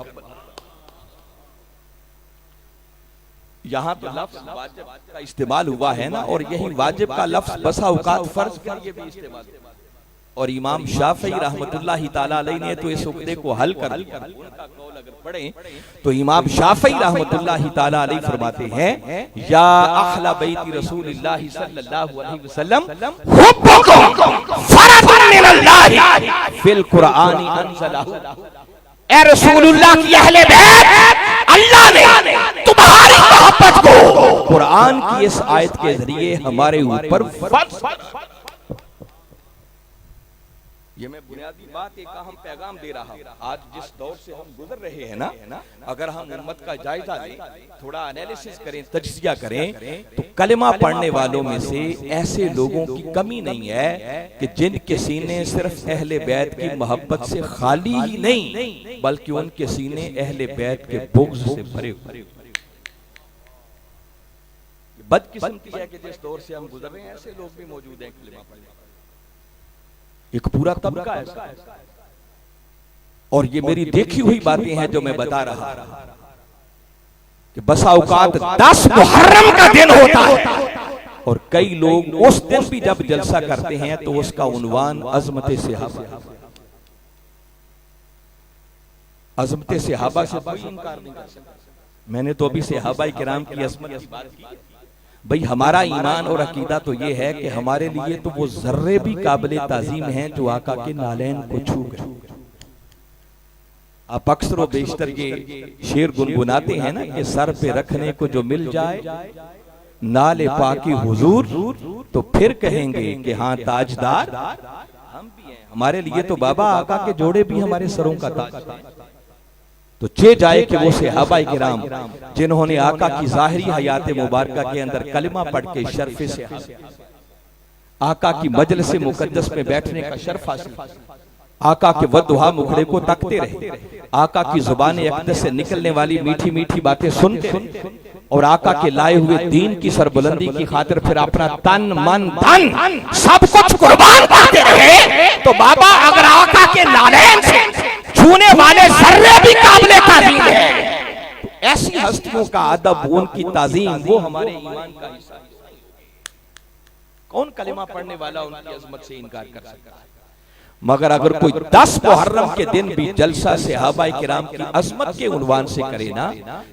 यहां तो लफ्ज वाजिब का इस्तेमाल हुआ है ना, और यही वाजिब का लफ्ज बसा औकात फर्ज के लिए भी इस्तेमाल। और इमाम शाफी रहमतुल्लाहि ताला अलैहि ने तो इस उक़दे को हल कर दिया। उनका कौल अगर पढ़ें तो इमाम शाफी रहमतुल्लाहि ताला अलैहि फरमाते हैं, या अहला बैति रसूलिल्लाह सल्लल्लाहु अलैहि वसल्लम हुब्बुकुम फरदुन मिनल्लाहि फिल कुरानी अंज़लहु। ए रसूलुल्लाह की अहले बैत, अल्लाह ने तुम्हारी मोहब्बत को कुरान की इस आयत के जरिए हमारे ऊपर फर्ज। ये मैं बुनियादी बात एक अहम पैगाम दे रहा हूँ। आज जिस दौर से हम गुजर रहे हैं ना, अगर हम उम्मत का जायजा लें, थोड़ा एनालिसिस करें, तज्जिया करें, तो कलमा पढ़ने वालों में से ऐसे लोगों की कमी नहीं है कि जिनके सीने सिर्फ अहले बैत की मोहब्बत से खाली ही नहीं, बल्कि उनके सीने अहले बैत के बुग़्ज़ से भरे हुए। बदकिस्मती है कि जिस दौर से हम गुजर रहे हैं, ऐसे लोग भी मौजूद हैं कलमा पढ़ने। एक पूरा तबका ऐसा है, और ये मेरी देखी हुई बातें हैं जो मैं बता रहा कि बसा औकात 10 मुहर्रम का दिन होता है, और कई लोग उस दिन भी जब जलसा करते हैं तो उसका उन्वान अज़मत सहाबा। अज़मत सहाबा से कोई इनकार नहीं कर सकता। मैंने तो अभी सहाबा किराम की अज़मत की बात की। भाई हमारा ईमान और अकीदा तो ये है कि हमारे लिए तो वो जर्रे भी काबिल ताजीम हैं जो आका के नालैन को छू गए। आप अक्सर व बेशतर ये शेर गुनगुनाते हैं ना कि सर पे रखने को जो मिल जाए नाले पाकी हुजूर, तो फिर कहेंगे कि हाँ ताजदार हम भी हैं। हमारे लिए तो बाबा आका के जोड़े भी हमारे सरों का ताज है। तो चे जाए कि वो सहाबा किराम जिन्होंने आका की ज़ाहिरी हयात मुबारका के अंदर कलिमा पढ़ के शर्फ से आका की मजलिस मुकद्दस में बैठने का शर्फ हासिल, आका के वद्दुहा मुखड़े को तकते रहे, आका की जुबान अक़दस से निकलने वाली मीठी मीठी बातें सुनते रहे, और आका के लाए हुए दीन की सरबुलंदी की खातिर फिर अपना तन मन धन सब कुछ कुर्बान करते रहे। तो बाबा अगर आका के नालैन से छूने वाले जर्रे भी काबिले ताज़ीम है, तो ऐसी हस्तियों का अदब, उनकी ताज़ीम, वो हमारे ईमान का हिस्सा है। कौन कलिमा पढ़ने वाला उनकी अजमत से इनकार कर सकता है? मगर अगर कोई 10 मुहर्रम के दिन भी जलसा सहाबा किराम की अजमत के उन्वान से करे ना,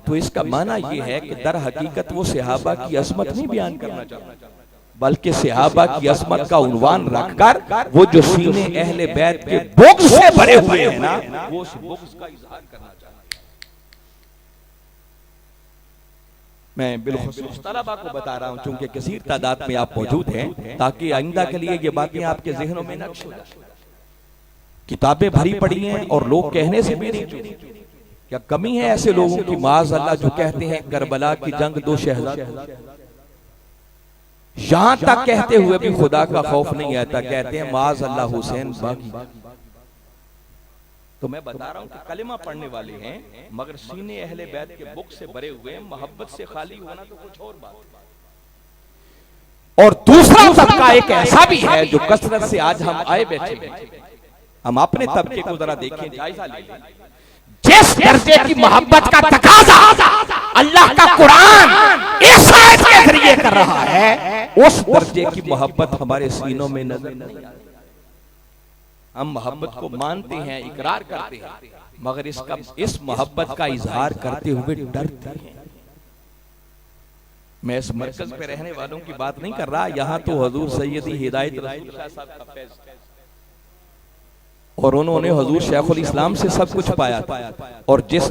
तो इसका माना यह है कि दर हकीकत वो सहाबा की अजमत नहीं बयान करना चाहता, बल्कि सहाबा की अजमत का उन्वान रखकर वो जो सीने अहले बैत के बुग़्ज़ से भरे हुए हैं ना, वो उस बुग़्ज़ का इज़हार करना चाहते हैं। मैं बिल्खुसूस तलबा को बता रहा हूं, चूंकि कसीर तादाद में आप मौजूद हैं, ताकि आइंदा के लिए ये बातें आपके ज़हनों में नक्श हो जाए। किताबें भरी पड़ी हैं और लोग कहने से भी नहीं चूके। क्या कमी है ऐसे लोगों की माज़ अल्लाह जो कहते हैं करबला की जंग 2 शहजादे, यहां तक कहते हुए भी खुदा का खौफ नहीं आता, कहते हैं माज अल्लाह हुसैन बागी। तो मैं बता रहा हूं कि कलिमा पढ़ने वाले हैं मगर सीने अहले बैत के बुक से भरे हुए, मोहब्बत से खाली होना तो कुछ और बात। और दूसरा तबका एक ऐसा भी है जो कसरत से आज हम आए बैठे हैं, हम अपने तबके को जरा देखें, जायजा ले लें। जिस दर्जे की मोहब्बत का तकाजा अल्लाह का कुरान इस आयत के जरिए कर रहा है, उस दर्जे की मोहब्बत हमारे सीनों में नजर नहीं आती। हम मोहब्बत को मानते हैं, इकरार करते हैं, मगर इस मोहब्बत का इजहार करते हुए डरते हैं। मैं इस मरकज पे रहने वालों की बात नहीं कर रहा, यहाँ तो हजूर सैयदी हिदायत रसूल शाह साहब का फैज है और उन्होंने हजूर शेखुल इस्लाम से सब कुछ पाया था। और जिस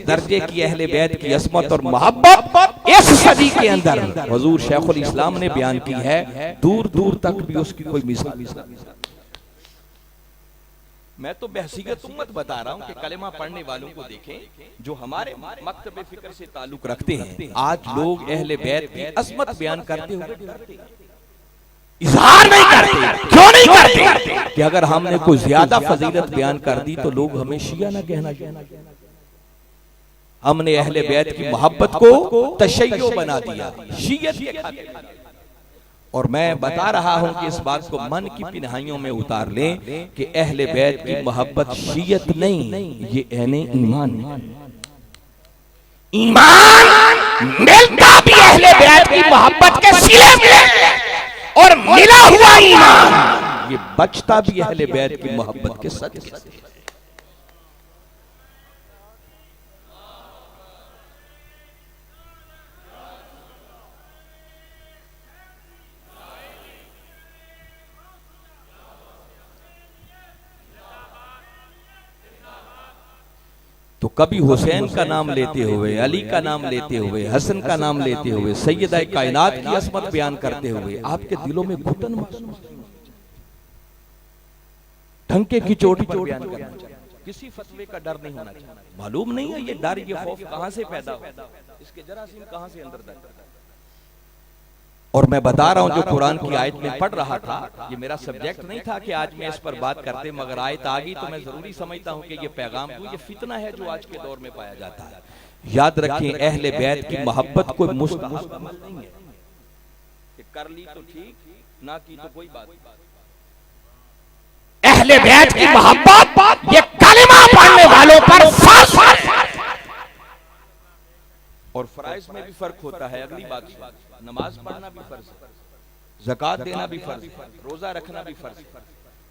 दर्जे की अहले बैत की असमत और मोहब्बत इस सदी के अंदर हजूर शेखुल इस्लाम ने बयान की है, दूर दूर तक भी उसकी कोई मिसाल नहीं। मैं तो बहसीगत उम्मत बता रहा हूं कि कलेमा पढ़ने वालों को देखें जो हमारे मकतबे फिक्र से ताल्लुक रखते हैं। आज लोग अहले बैत की असमत बयान करते हुए इजहार नहीं करते। क्यों नहीं करते? कि अगर हमने कोई ज्यादा फजीलत बयान कर दी तो लोग हमें शिया ना कहना। हमने अहले बैत की मोहब्बत को तशय्यो बना दिया, शियत के खातिर। और मैं बता रहा हूं कि इस बात को मन की पिनहाइयों में उतार लें कि अहले बैत की मोहब्बत शियत नहीं, ये एने ईमान है। ईमान मिलता भी अहले बैत की मोहब्बत के सिले में और मिला हुआ ईमान ये बचता भी अहले बैत की मोहब्बत के सदके से। तो कभी हुसैन का नाम लेते हुए, अली का नाम लेते हुए, हसन का नाम लेते हुए, सैयदा कायनात की असमत बयान करते हुए आपके दिलों में घुटन महसूस, ढंके की चोटी पर बयान करना चाहिए। किसी फतवे का डर नहीं होना चाहिए। मालूम नहीं है ये डर, ये खौफ कहां से पैदा हो, इसके जरासीम कहां से अंदर दाखिल। और मैं बता रहा हूं जो कुरान की आयत में पढ़ रहा था, ये मेरा सब्जेक्ट नहीं था कि आज मैं इस पर बात करते, मगर आयत आ गई तो मैं जरूरी समझता हूं कि ये पैगाम को, ये फितना है जो आज के दौर में पाया जाता है। याद रखें अहले बैत की मोहब्बत कोई मुस्तहब अमल नहीं है कि कर ली तो ठीक, ना की तो कोई बात। अहले बैत की मोहब्बत ये कलिमा पढ़ने वालों पर फर्ज और फराइज में भी फर्क होता है। अगली बात, नमाज पढ़ना भी फर्ज है, ज़कात देना भी फर्ज है, रोजा रखना भी फर्ज है।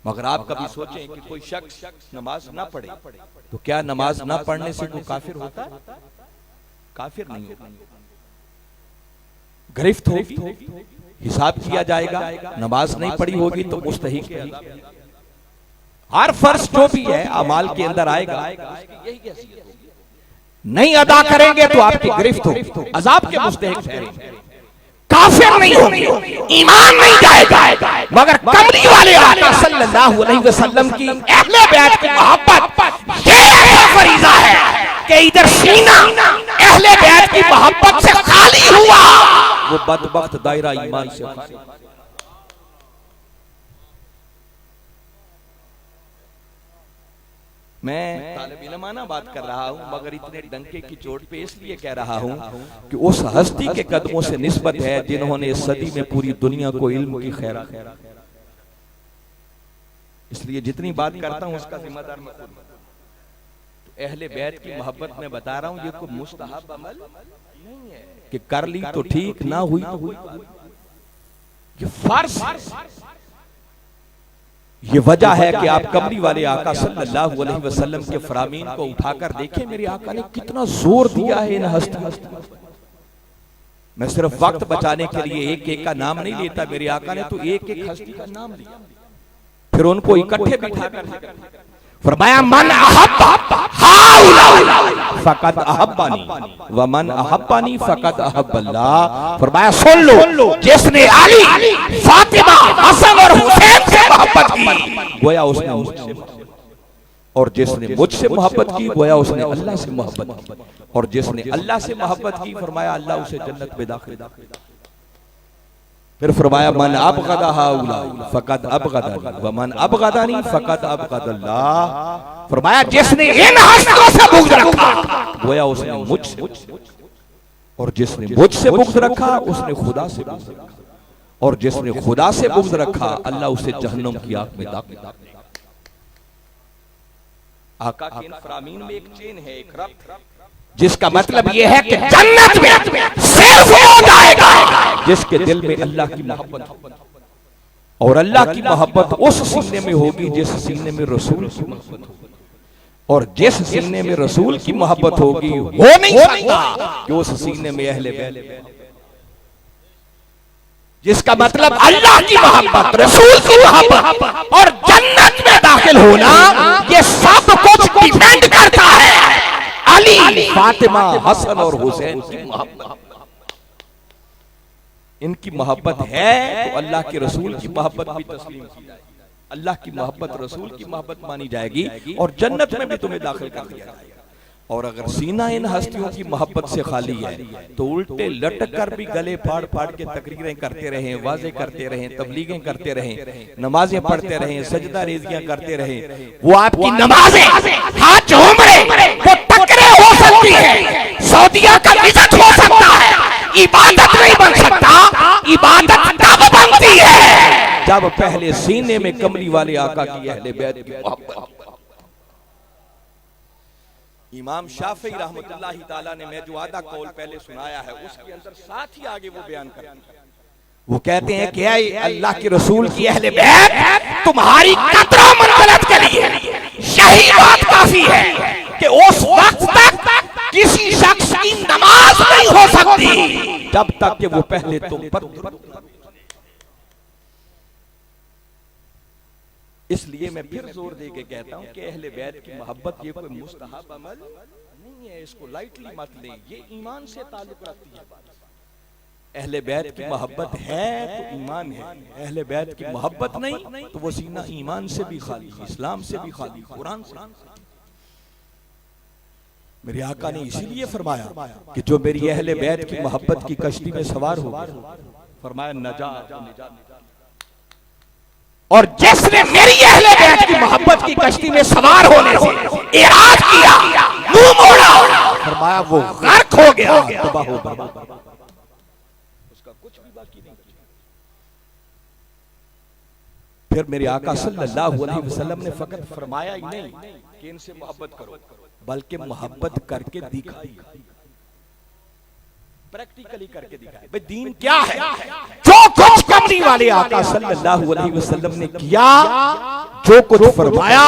मगर आप कभी सोचें कि कोई शख्स नमाज ना पढ़े तो क्या नमाज ना पढ़ने से कोई काफिर होता है? काफिर नहीं होता। गिरफ्त होगी, हिसाब किया जाएगा, नमाज नहीं पढ़ी होगी तो मुस्तहिक है। हर फर्ज जो भी है अमाल के अंदर आएगा, यही हैसियत होगी। नहीं अदा करेंगे तो आपकी गिरफ्त होगी, अजाब के मुस्तहिक ठहरेंगे। काफिर नहीं होंगे, ईमान नहीं जाएगा, मगर कमली वाले आका सल्लल्लाहु अलैहि वसल्लम की अहले बैत की मोहब्बत ये ऐसा फरीजा है कि इधर सीना अहले बैत की मोहब्बत से खाली हुआ, वो बदबख्त दायरा ईमान से खाली। मैं तालिब इल्माना बात कर रहा हूं, मगर इतने डंके की चोट पे इसलिए कह रहा हूं कि उस हस्ती के कदमों से निस्बत है जिन्होंने इस सदी में पूरी दुनिया को इल्म की खैरात। इसलिए जितनी बात करता हूं उसका जिम्मेदार मैं खुद। तो अहले बैत की मोहब्बत में बता रहा हूं ये कोई मुस्तहब अमल नहीं है कि कर ली तो ठीक, ना हुई तो हुई, ये फर्ज। ये वजह है कि आप कमली वाले आका सल्लल्लाहु अलैहि वसल्लम के फरामीन को उठाकर देखें, मेरे आका ने कितना जोर दिया है इन हस्ती। मैं सिर्फ वक्त बचाने के लिए एक एक का नाम नहीं लेता, मेरे आका ने तो एक एक हस्ती का नाम लिया, फिर उनको इकट्ठे बिठाकर फरमाया मन अहब्बा फकत अहब्बानी व मन अहब्बानी फकत अहब्बल्लाह। फरमाया सुन लो, जिसने अली, फातिमा, हसन और हुसैन से मोहब्बत की गोया उसने मुझसे, और जिसने मुझसे मोहब्बत की गोया उसने अल्लाह से मोहब्बत की, और जिसने अल्लाह से मोहब्बत की फरमाया अल्लाह उसे जन्नत में दाखिल। फिर फरमाया मन अबगदा हाउला फकद अबगदानी व मन अबगदानी फकद अबगदल्लाह। फरमाया जिसने इन हस्तियों से बुग़्ज़ रखा गोया उसने मुझसे, और जिसने मुझसे बुग़्ज़ रखा उसने खुदा से बुग़्ज़ रखा, और जिसने खुदा से बुग़्ज़ रखा अल्लाह उसे जहन्नम की आग में दाखिल कर देगा। आका के इन फरामीन में एक चेन है, एक रब्त, जिसका मतलब यह है कि जन्नत में सिर्फ वो जाएगा जिसके दिल में अल्लाह की मोहब्बत हो, और अल्लाह की मोहब्बत उस सीने में होगी जिस सीने में रसूल की मोहब्बत हो, और जिस सीने में रसूल की मोहब्बत होगी हो नहीं सकता कि उस सीने में अहले बैत, जिसका मतलब अल्लाह की मोहब्बत, रसूल की मोहब्बत और जन्नत में दाखिल होना, ये सब कुछ डिपेंड करता है अली, फातिमा, हसन और हुसैन की मोहब्बत। इनकी मोहब्बत है तो अल्लाह के रसूल की मोहब्बत भी तस्लीम की जाएगी, अल्लाह की मोहब्बत रसूल की मोहब्बत मानी जाएगी, और जन्नत में भी तुम्हें दाखिल कर दिया जाएगा। और अगर सीना इन हस्तियों की मोहब्बत से खाली है तो उल्टे लटक कर भी गले फाड़ फाड़ के तकरीरें करते रहें, वाज़े करते रहें, तबलीगें करते रहें, नमाजें पढ़ते रहें, सजदा रेज़ियां करते रहें, वो आपकी नमाजें हाथ उम्रे वो टकरे हो सकती है, सऊदिया का विज़िट हो सकता है, इबादत नहीं बन सकता। इबादत तब बनती है जब पहले सीने में कमली वाले आका की अहले बैत की मोहब्बत। इमाम शाफी रहमतुल्लाहि ताला ने, मैं जो आधा कौल पहले सुनाया है उसके अंदर साथ ही आगे वो बयान करते हैं, वो कहते हैं कि अल्लाह के रसूल की अहले बैत तुम्हारी कतरा मंज़िलत के लिए यही बात काफी है कि उस वक्त तक किसी शख्स की नमाज नहीं हो सकती जब तक कि वो पहले तुम पर। इसलिए मैं फिर जोर दे के कहता हूं कि अहले बैत की मोहब्बत ये कोई मुस्तहब अमल नहीं है, इसको लाइटली मत ले, ये ईमान से ताल्लुक रखती है। अहले बैत की मोहब्बत है तो ईमान है, अहले बैत की मोहब्बत नहीं तो वो सीना ईमान से भी खाली, इस्लाम से भी खाली, कुरान से। मेरे आका ने इसीलिए फरमाया कि जो मेरी अहले बैत की मोहब्बत की कश्ती में सवार हो, फरमाया नजात, और जिसने मेरी अहले बैत की मोहब्बत की कश्ती में सवार होने से इराद किया, मुंह मोड़ा, फरमाया वो गर्क हो गया, तबाह हो गया, उसका कुछ भी बाकी नहीं। फिर मेरे आका सल्लल्लाहु अलैहि वसल्लम ने फकत फरमाया ही नहीं कि इनसे मोहब्बत करो, बल्कि मोहब्बत करके दिखाई, प्रैक्टिकली करके दिखाए। भाई दीन क्या है? जो कुछ कमली वाले आका सल्लल्लाहु अलैहि वसल्लम ने किया, जो कुछ फरमाया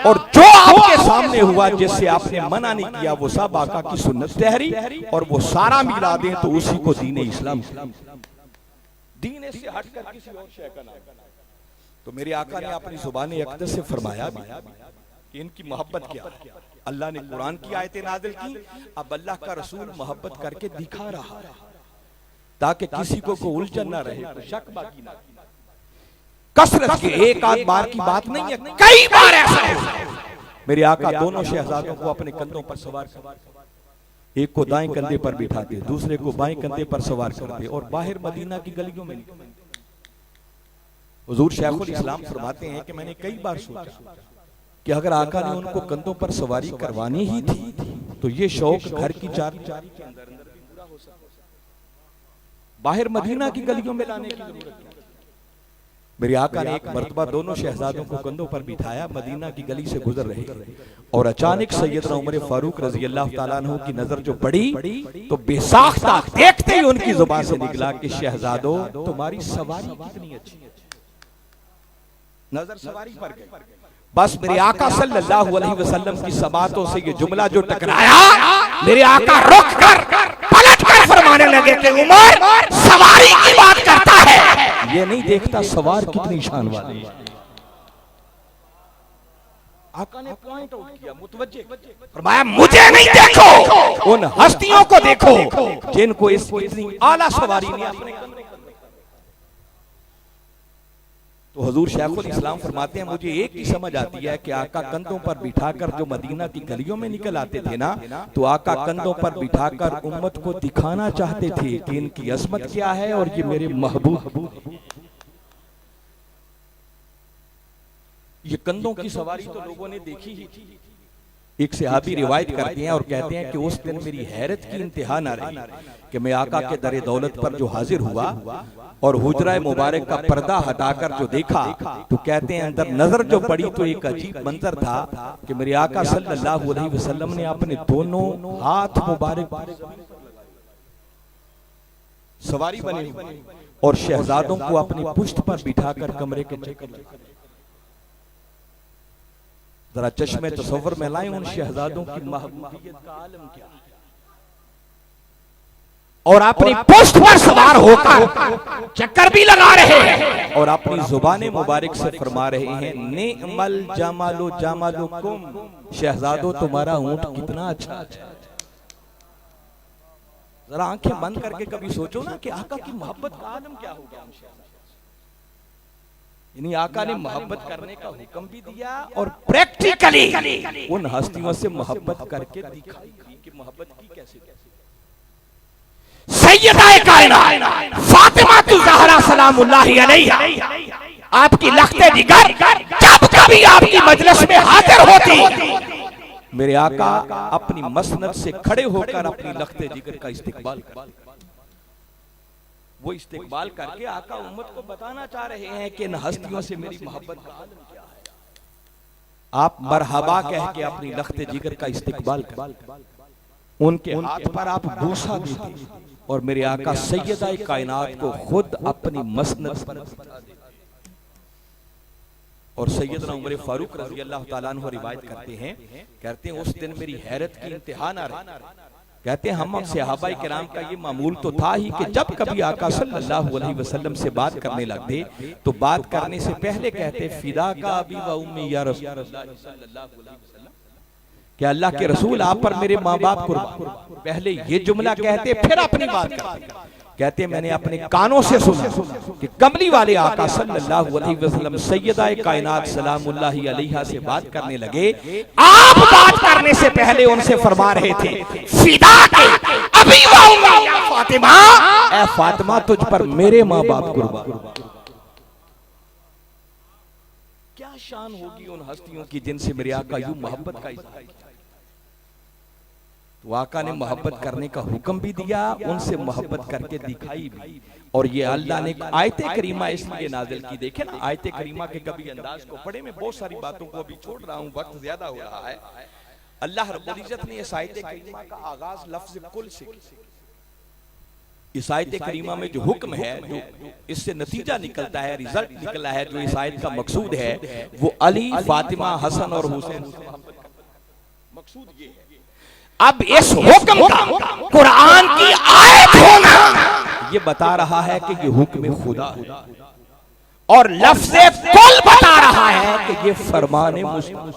और जो आपके सामने हुआ, जिससे आपने मना नहीं किया, वो सब आका की सुन्नत ठहरी, और वो सारा मिला दें तो उसी को दीन इस्लाम। दीन से हटकर किसी और शय का नाम। तो मेरे आका ने अपनी जुबान अक़दस से फरमाया कि इनकी मोहब्बत क्या है। अल्लाह ने कुरान की आयतें नाज़िल की, अब अल्लाह का रसूल मोहब्बत करके दिखा रहा है ताकि किसी को उलझन ना रहे, शक बाकी ना। कसरत के एक आध बार की बात नहीं है, कई बार ऐसा है। मेरे आका दोनों शहजादों को अपने कंधों पर सवार कर, एक को दाएं कंधे पर बिठाते, दूसरे को बाएं कंधे पर सवार करते, और बाहर मदीना की गलियों में। हुजूर शैखुल इस्लाम फरमाते हैं कि मैंने कई बार सोचा कि अगर आका ने उनको कंधों पर सवारी करवानी ही थी तो ये शौक घर की चार के अंदर भी पूरा हो सकता, बाहर मदीना की गलियों में लाने की जरूरत नहीं। मेरे आका ने एक मर्तबा दोनों शहजादों को कंधों पर बिठाया, मदीना की गली से गुजर रहे, और अचानक सैयदना उमर फारूक रजी अल्लाह तआला अन्हु की नजर जो पड़ी तो बेसाख्ता देखते ही उनकी जुबान से निकला कि शहजादों तुम्हारी सवारी कितनी अच्छी है। नजर सवारी पर गई। बस मेरे आका सल्लल्लाहु अलैहि वसल्लम की समातों से ये जुमला जो टकराया, मेरे आका रुक कर पलट कर फरमाने लगे कि उमर सवारी की बात करता है, ये नहीं देखता सवार कितनी शान वाली है। आका ने पॉइंट आउट किया, मुतवज्जे फरमाया मुझे नहीं देखो, उन हस्तियों को देखो जिनको इस इतनी आला सवारी ने अपने। तो तो हुजूर शेखुल इस्लाम फरमाते हैं, मुझे एक ही समझ आती है कि आका कंधों पर बिठाकर जो मदीना की गलियों में निकल आते थे ना, तो आका कंधों पर बिठाकर उम्मत को दिखाना चाहते थे कि इनकी अजमत क्या है और ये मेरे महबूब। ये कंधों की सवारी तो लोगों ने देखी ही थी। एक सहाबी रिवायत करते हैं और कहते हैं कि उस दिन मेरी हैरत की इंतहा न रही कि मैं आका के दरे दौलत पर जो हाजिर हुआ और हुजरा मुबारक का पर्दा हटाकर जो देखा, तो कहते हैं अंदर नजर जो पड़ी तो एक अजीब मंजर था कि मेरे आका सल्लल्लाहु अलैहि वसल्लम ने अपने दोनों हाथ मुबारक सवारी बने और शहजादों को अपनी पुश्त पर बिठाकर कमरे के चक्कर। जरा चश्मे तसव्वुर में लाएं उन शहजादों की महबूबियत का आलम क्या है। और अपनी पुश्त पर सवार होकर चक्कर भी लगा रहे हैं और अपनी जुबान मुबारक से फरमा रहे हैं, नेअमल जमालो जमालुकुम, शहजादों तुम्हारा ऊंट कितना अच्छा है। जरा आंखें बंद करके कभी सोचो ना कि आका की मोहब्बत का आलम क्या हो गया। यानी आका ने मोहब्बत करने का हुक्म भी दिया और प्रैक्टिकली उन हस्तियों से मोहब्बत करके दिखाई कि मोहब्बत की कैसे। सैयदा कायनात फातिमा ज़हरा सलामुल्लाहि अलैहा, आपकी लख्ते जिगर जब कभी आपकी मजलिस में हाजिर होती, मेरे आका अपनी मसनद से खड़े होकर अपनी लख्ते जिगर का इस्तिकबाल करते। वो इस्तिकबाल करके आका उम्मत को बताना चाह रहे हैं कि इन हस्तियों से मेरी मोहब्बत का आलम क्या है। आप मरहबा कह के अपनी लख्ते जिगर का इस्तिकबाल कर, उनके हाथ पर आप बूसा देते और मेरे आका सैयदा कायनात को खुद अपनी मसनद पर और सैयदना उमर फारूक रज़ी अल्लाह ताला अन्हु रिवायत करते हैं, कहते हैं उस दिन मेरी हैरत की इंतहा ना रही। कहते हैं हम सहाबाए किराम का ये मामूल तो था ही कि जब कभी आका सल्लल्लाहु अलैहि वसल्लम से बात करने लगते तो बात करने से पहले कहते फिदा का अबी व उम्मी या रसूलल्लाह सल्लल्लाहु अलैहि वसल्लम, कि अल्लाह के रसूल आप पर मेरे माँ बाप कुर्बान। पहले ये जुमला कहते फिर अपनी बात करते। कहते मैंने अपने कानों से सुना कि कमली वाले आका सल्लल्लाहु अलैहि वसल्लम सैयदा कायनात सलामुल्लाहि अलैहा से बात करने लगे। आप बात करने से पहले उनसे फरमा रहे थे, फिदा के अबी व उम्मी या फातिमा, ए फातिमा तुझ पर मेरे माँ बाप कुर्बान। क्या शान होगी उन हस्तियों की जिनसे मेरे आका यूं मोहब्बत का इजहार किया। तो आका ने मोहब्बत करने का हुक्म भी दिया, उनसे मोहब्बत करके दिखाई भी। और ये अल्लाह ने आयत करीमा इसलिए नाजिल की। देखे ना आयत करीमा के कभी अंदाज को पढ़े, मैं बहुत सारी बातों को अभी छोड़ रहा हूँ, वक्त ज्यादा हो रहा है। अल्लाह रब्बुल इज्जत ने इस आयत करीमा का आगाज लफ्ज कुल से। इस आयत करीमा में जो हुक्म है, जो इससे नतीजा निकलता है, रिजल्ट निकला है, जो इस आयत का मकसूद है, वो अली, फातिमा, हसन और हुसैन मकसूद ये है। अब इस हुक्म का कुरान की आयत होना ये बता रहा है कि ये हुक्म खुदा है, और लफ्ज़े कुल बता रहा है कि ये फरमाने मुस्तफा।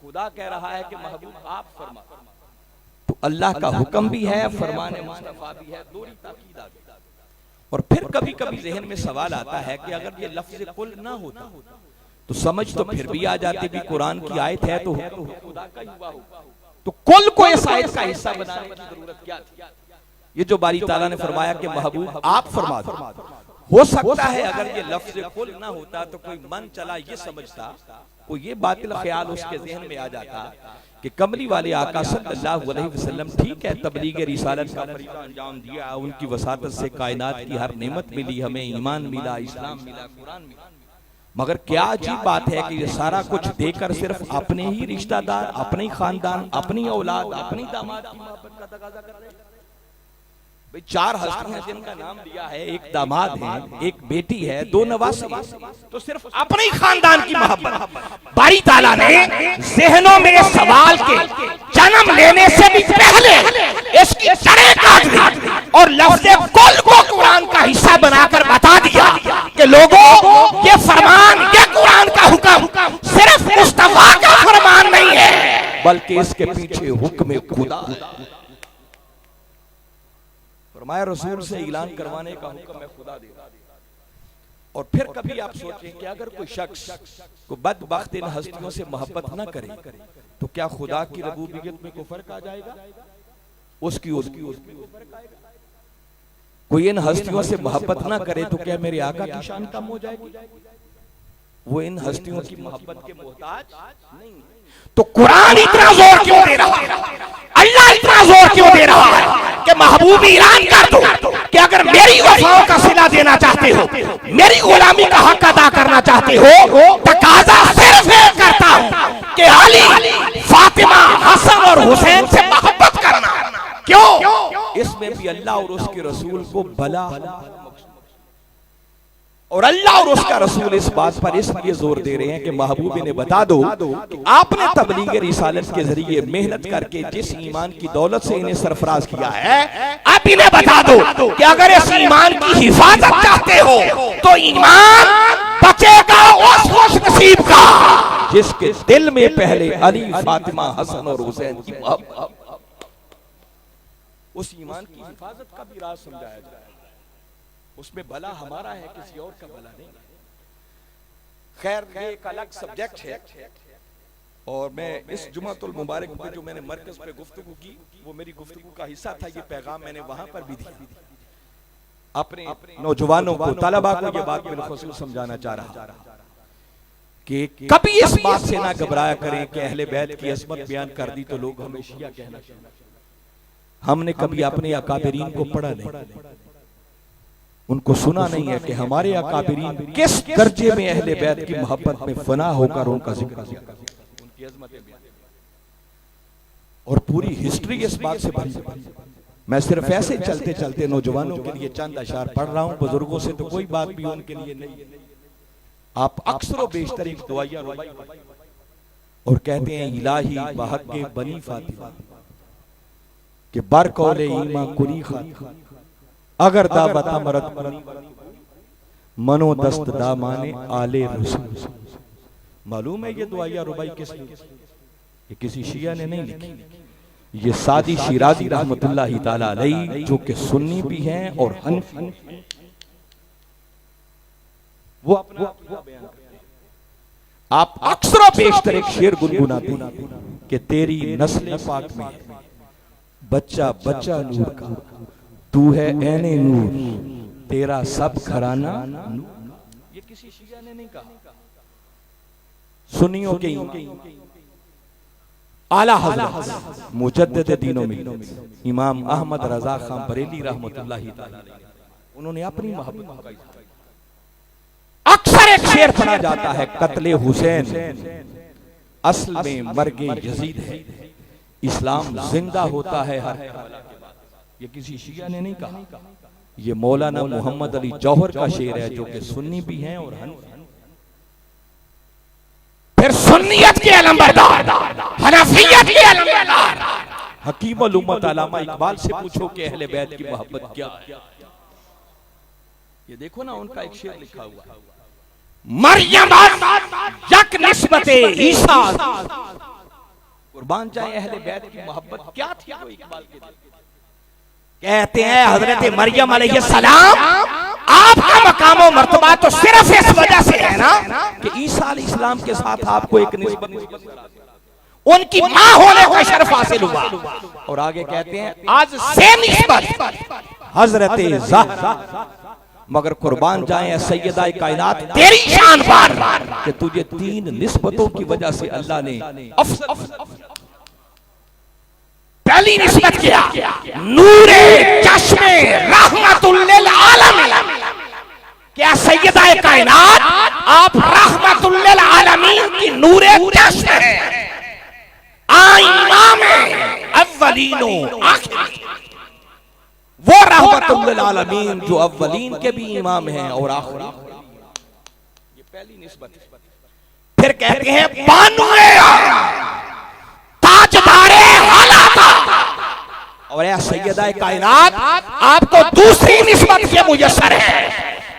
खुदा कह रहा है कि महबूब आप फरमा, तो अल्लाह का हुक्म भी है, फरमाने मुस्तफा भी है, दोहरी ताकीद आ गई। और फिर कभी कभी ज़हन में सवाल आता है कि अगर ये लफ्ज़ कुल ना होता तो समझ तो फिर भी आ जाती भी कुरान की आयत है तो खुदा का ही हुआ होगा, तो कुल को इस आयत का हिस्सा बनाने की जरूरत क्या थी। ये जो बारी ताला ने फरमाया कि महबूब आप फरमा दो, हो सकता है अगर ये लफ्ज़ कुल ना होता तो कोई मन चला ये समझता, को ये बातिल ख्याल उसके ज़हन में आ जाता कि कमली वाले आका सल्लल्लाहु अलैहि वसल्लम ठीक है तबलीग रिसालत का फरीज़ा अंजाम दिया, उनकी वसातत से कायनात की हर नेमत मिली, हमें ईमान मिला, इस्लाम मिला, कुरान मिला, मगर क्या अजीब बात है कि ये सारा कुछ देकर सिर्फ अपने ही रिश्तेदार, अपने ही खानदान, अपनी औलाद, अपनी दामाद की मोहब्बत का तकाजा कर रहे हैं। भाई चार हस्तियां जिनका नाम दिया है, एक दामाद है, एक बेटी है, दो नवासे, तो सिर्फ अपने ही खानदान की मोहब्बत। बारी ताला ने ज़हनों में सवाल के जन्म लेने से भी पहले इसकी जड़ें काट दी और लफ्ज़े कुल को कुरान का हिस्सा बनाकर बता दिया कि लोगों ये फरमान, ये कुरान का हुक्म सिर्फ मुस्तफा का फरमान नहीं है, बल्कि इसके पीछे हुक्म खुदा। फरमाया रसूल से ऐलान करवाने का हुक्म मैं खुदा दे रहा। और फिर कभी आप सोचें कि अगर कोई शख्स को बदबख्त इन हस्तियों से मोहब्बत ना करे तो क्या खुदा की रबूबियत में कोई फर्क आ जाएगा? उसकी फर्क आएगा। कोई इन हस्तियों से मोहब्बत ना करे तो क्या मेरे आका की शान कम हो जाएगी? वो इन हस्तियों की मोहब्बत के मोहताज नहीं। तो कुरान इतना जोर क्यों दे रहा है, अल्लाह इतना जोर क्यों दे रहा है कि महबूब ऐलान कर दो कि अगर मेरी वफाओं का सिला देना चाहते हो, मेरी गुलामी का हक अदा करना चाहते हो, तकाजा सिर्फ ये करता हूं कि अली, फातिमा, हसन और हुसैन से मोहब्बत करना। क्यों? इसमें भी अल्लाह और उसके रसूल को भला, और अल्लाह और उसका रसूल इस बात पर इसलिए जोर दे रहे हैं कि महबूब ने बता दो कि आपने तबलीग रिसालत के जरिए मेहनत करके जिस ईमान की दौलत से इन्हें सरफराज किया है, आप इन्हें बता दो कि अगर इस ईमान की हिफाजत चाहते हो तो ईमान बचेगा उस खुश नसीब का जिसके दिल में पहले अली, फातिमा, हसन और हुसैन की मोहब्बत। उस ईमान की हिफाजत का भी राज समझाया जाए। उसमें भला हमारा है, किसी और का भला नहीं। खैर, ये एक अलग सब्जेक्ट है। और मैं इस जुमातुल मुबारक पे जो मैंने मरकज पे गुफ्तगू की, वो मेरी गुफ्तगू का हिस्सा था। ये पैगाम मैंने वहां पर भी दिया। अपने नौजवानों को, तलबा को ये बात बिलखुसूस समझाना चाह रहा कि कभी इस बात से ना घबराया करें कि अहले बैत की अज़मत बयान कर दी तो लोग हमें शिया कहना। हमने कभी अपने अकाबिरीन को पढ़ा नहीं, उनको सुना नहीं है कि हमारे अकाबिरीन किस दर्जे में अहले बैत की मोहब्बत में फना होकर उनका जिक्र किया, उनकी अज़मतें बयान। और पूरी हिस्ट्री इस बात से भरी। मैं सिर्फ ऐसे चलते चलते नौजवानों के लिए चंद अशार पढ़ रहा हूं, बुजुर्गों से तो कोई बात भी उनके लिए नहीं। आप अक्सर बेशतर एक दुआया और कहते हैं इलाही बहक़ बनी फातिमा कि बरकौले ईमा कुरी खातिमा अगर दावता मरद मनो दस्त दामाने आले रसूल। मालूम है ये दुआया रुबाई किसने? ये किसी शिया ने नहीं लिखी। ये सादी शिराजी रहमतुल्लाहि ताला अलैह, जो कि सुन्नी भी हैं और हनफी, वो अपना बयान करते हैं। आप अक्सर बेशतर एक शेर गुनगुनाते हैं कि तेरी नस्ल पाक में बच्चा बच्चा नूर का, तू है ऐने नूर, तेरा सब घराना। ये किसी शिया ने नहीं कहा। सुन्नियों के आला हज़रत मुजद्दिद दीनों में इमाम अहमद रजा खान बरेली रहमतुल्लाहि ताला अलैह, उन्होंने अपनी मोहब्बत का अक्सर एक शेर पढ़ा जाता है, कत्ले हुसैन असल में मर्गे यजीद है, इस्लाम जिंदा होता है हर। ये किसी शिया ने नहीं कहा। ये मौलाना मोहम्मद अली जौहर का शेर है, जो कि सुन्नी भी हैं और हनफी। फिर सुन्नियत के अलंबरदार, हनफियत के अलंबरदार हकीम उल उम्मत अल्लामा इकबाल से पूछो कि अहले बैत की मोहब्बत क्या है। ये देखो ना, उनका एक शेर लिखा हुआ है, मरियम यक निस्बते ईसा। कुर्बान जाए अहले बैत की मोहब्बत क्या थी वो इकबाल के दिल। कहते हैं हजरत मरियम अलैहिस्सलाम आपका मकाम और मर्तबा तो सिर्फ इस वजह से है ना कि ईसा अलैहिस्सलाम के साथ आपको एक निस्बत, उनकी मां होने का शर्फ हासिल हुआ। और आगे कहते हैं आज से निस्बत हजरत ज़हरा, मगर कुर्बान जाए सैयदा कायनात तेरी शान पर कि तुझे तीन निस्बतों की वजह से अल्लाह ने पहली निस्बत किया नूरे चश्मे रहमतुल लिल आलमीन। क्या सैयदा कायनात आप रहमतुल लिल आलमीन की नूरे चश्मे हैं, इमाम अव्वलीनो आखिरीन। वो रहमतुल लिल आलमीन जो अव्वलीन के भी इमाम हैं और आखिरी। ये पहली निस्बत है। फिर कहते हैं बानुए ताजदारे हालाता। और या सैयदा कायनात आपको दूसरी निस्बत ये मुयस्सर है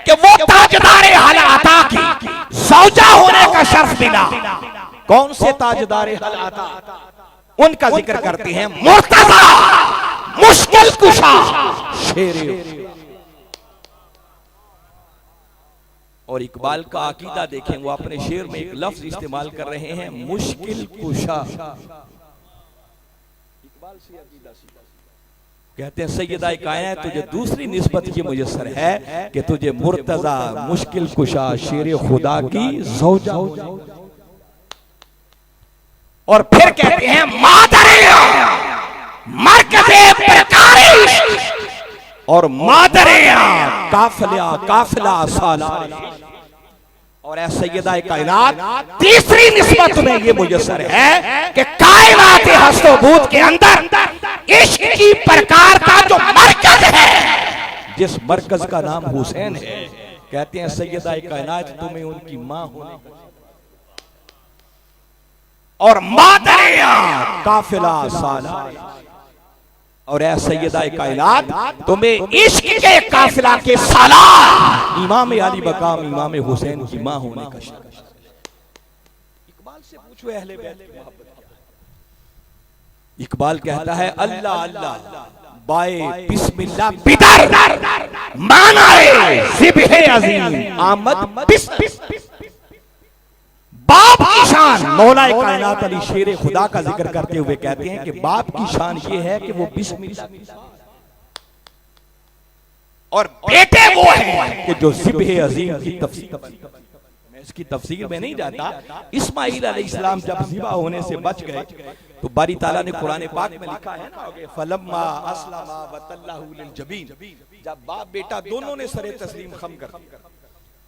कि वो ताजदारे हालाता की सौजा होने का शर्फ मिला। कौन से ताजदारे हालाता? उनका जिक्र करते हैं मुर्तजा मुश्किल कुशा शेर। और इकबाल का अकीदा देखें, वो अपने शेर में एक लफ्ज इस्तेमाल कर रहे हैं, मुश्किल कुशा। इकबाल से अकीदा सीधा, कहते हैं सैयदा कायनात तुझे दूसरी निस्बत ये मुयस्सर है कि तुझे मुर्तजा मुश्किल कुशा शेर खुदा की ज़ौजा। और फिर कहते हैं मादरे मरकज़े प्रकारिश और मादरे काफिला काफिला सालार। और ऐ सैयदा कायनात तीसरी निस्बत में ये मुयस्सर है कि कायनात हस्तोबूत के अंदर इश्क की प्रकार का जो मरकज है, जिस मरकज का नाम हुसैन है, कहते हैं सैयदा कायनात तुम्हें उनकी मां होने और मादरिया काफिला सालार। और ऐ सैयदा कायनात तुम्हें इश्क के काफिला के सालार इमाम अली मकाम इमाम हुसैन की मां होने का शर्फ। इकबाल से पूछो अहले बैत की मोहब्बत क्या है। इकबाल कहता है अल्लाह अल्लाह बाए बिस्मिल्लाह बिदर मानाए ज़िब्हे अज़ीम आमद बाप की शान। मौला कायनात अली शेर खुदा का जिक्र करते हुए कहते हैं कि बाप की शान ये है कि वो बिस्मिल्लाह, और बेटे वो हैं कि जो ज़िब्हे अज़ीम की तफसीर, मैं इसकी तफसीर में नहीं जाता। इस्माइल अलैहिस्सलाम जब ज़िबा होने से बच गए तो बारी ताला ने कुरान पाक में लिखा है ना, फलम्मा अस्लमा वतल्लहु लिल जबीन, जब बाप बेटा दोनों ने सरे तस्लीम खम कर दिया,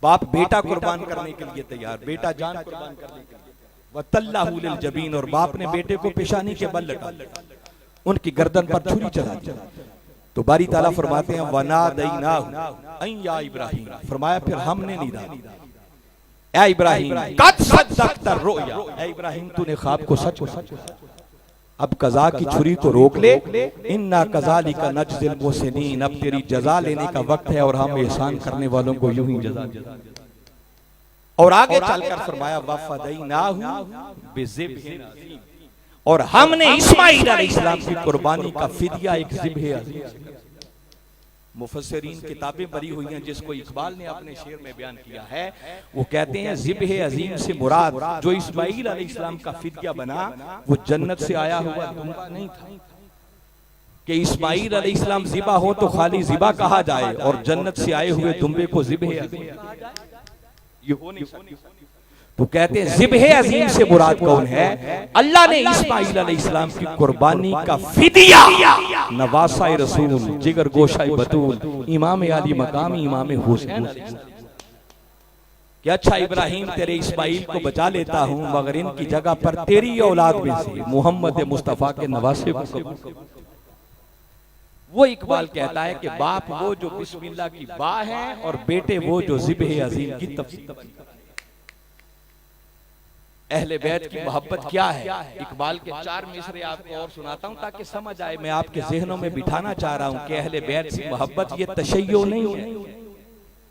बाप बेटा कुर्बान करने के लिए तैयार, बेटा जान कुर्बान करने के लिए, वतल्लहु लिल जबीन, और बाप ने बेटे को पेशानी के बल लटा उनकी गर्दन पर छुरी चला दी। तो बारी ताला फरमाते हैं वनादैनाहु अन या इब्राहिम, फरमाया फिर हमने निदा, ऐ इब्राहिम कद सद्दक़ता रुया, ऐ इब्राहिम तूने ख्वाब को सच अब कज़ा की छुरी तो रोक ले, इन्ना कज़ालिका नज्ज़िल मुहसिनीन, अब तेरी जजा लेने का वक्त है और हम एहसान करने वालों को यूं ही जजा। और आगे चलकर फरमाया वफ़दैनाहु बिज़िब्हिन अज़ीम, और हमने इस्माइल अलैहिस्सलाम की कुर्बानी का फिदिया एक ज़िब्हे अज़ीम। मुफस्सिरीन किताबें भरी हुई हैं, जिसको इकबाल ने अपने शेर में बयान किया है, वो कहते हैं ज़िब्हे अज़ीम से मुराद जो इस्माइल अलैहिस्सलाम का फिदिया बना वो जन्नत से आया हुआ दुम्बा नहीं था कि इस्माइल अलैहिस्सलाम ज़िबा हो तो खाली ज़िबा कहा जाए और जन्नत से आए हुए दुम्बे को ज़िब्हे अज़ीम ये हो नहीं सकता। तो कहते हैं ज़िब्हे अज़ीम से मुराद कौन है? अल्लाह ने इस्माइल अलैहिस्सलाम की कुर्बानी का फिदिया नवासाए रसूल जिगर गोशाए बतूल इमाम अली मकाम इमाम हुसैन कि अच्छा इब्राहिम तेरे इस्माइल को बचा लेता हूं मगर इनकी जगह पर तेरी औलाद में से मोहम्मद मुस्तफा के नवासे को कबूल कर। वो इकबाल कहता है कि बाप वो जो बिस्मिल्लाह की बा है और बेटे वो जो ज़िब्हे अज़ीम की तफसीर। अहले बैत की मोहब्बत क्या है? इकबाल के 4 मिसरे आपको और सुनाता हूं ताकि समझ आए। मैं आपके ज़हनों में बिठाना चाह रहा हूं कि अहले बैत की मोहब्बत ये तशय्यो नहीं है,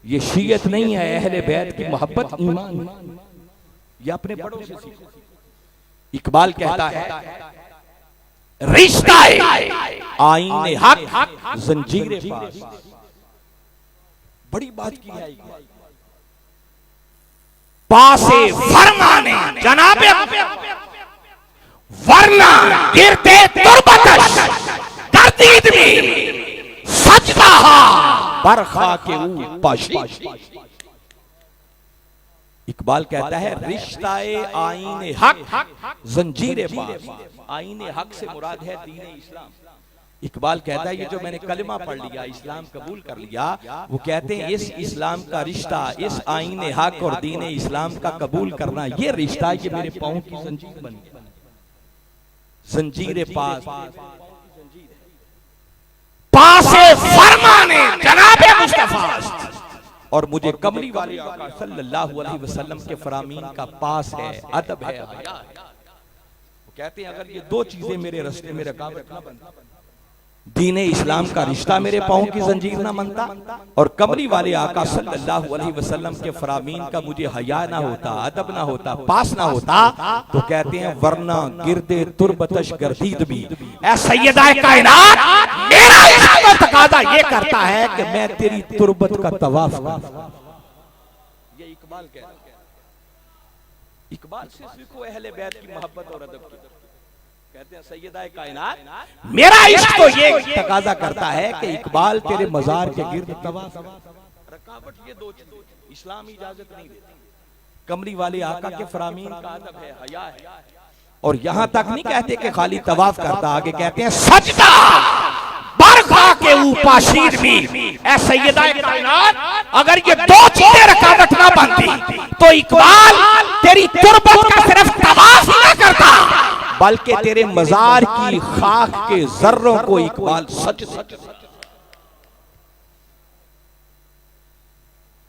ये शियत नहीं है। अहले बैत की मोहब्बत ईमान, ये अपने बड़ों से सीखो। इकबाल कहता है रिश्ता आईने हक जंजीर पास। बड़ी बात की है इकबाल। पासे फरमाने जनाबे वरना गिरते तुरबतश तरदीद में सजदा बरखा के ऊपर। इकबाल कहता है रिश्ताए आईने हक जंजीर पास। आईने हक से मुराद है दीन इस्लाम। इकबाल कहता है ये जो मैंने कलमा पढ़ लिया, इस्लाम कबूल कर लिया, वो कहते हैं इस इस्लाम का रिश्ता, इस आईने हक और दीन इस्लाम का कबूल करना, ये रिश्ता ये मेरे पांव की जंजीर बन गया। जंजीर पास पासे फरमाने जनाबे मुस्तफा और मुझे कमली वाले आका सल्लल्लाहु अलैहि वसल्लम के फरामीन का पास है, अदब है, हया है। वो कहते हैं अगर ये 2 चीजें मेरे रास्ते में रुकावट न बनती, दीन इस्लाम का रिश्ता मेरे पांव की जंजीर ना बनता और कमली वाले आका सल्लल्लाहु अलैहि वसल्लम के फरामीन का मुझे हया ना होता, अदब ना होता, पास ना होता, तो कहते हैं वरना गिरदे तुरबतश गर्दीद भी ऐ सैयदा कायनात मेरा इस्लाम तकाजा ये करता है कि मैं तेरी तुरबत का तवाफ करूं। ये ये इकबाल कह रहा है। इकबाल से सीखो अहले बैत की मोहब्बत और अदब की। कहते हैं सैयदा कायनात मेरा इश्क तो ये तकाजा करता है कि इकबाल तेरे मजार के गिर्द तवाफ। रकावट ये दो चीजें इस्लाम इजाजत नहीं देता। कमरी वाले आका के फरामीन का अदब है, हया है। और यहां तक नहीं कहते कि खाली तवाफ करता, आगे कहते हैं सजदा बरखा के ऊपाशीर भी ऐ सैयदा कायनात अगर ये दो चीजें रकावट ना बनती तो इकबाल तेरी तुरबत का सिर्फ तवाफ ही ना करता बल्कि तेरे मजार की खाक के जर्रों को इकबाल सच सच।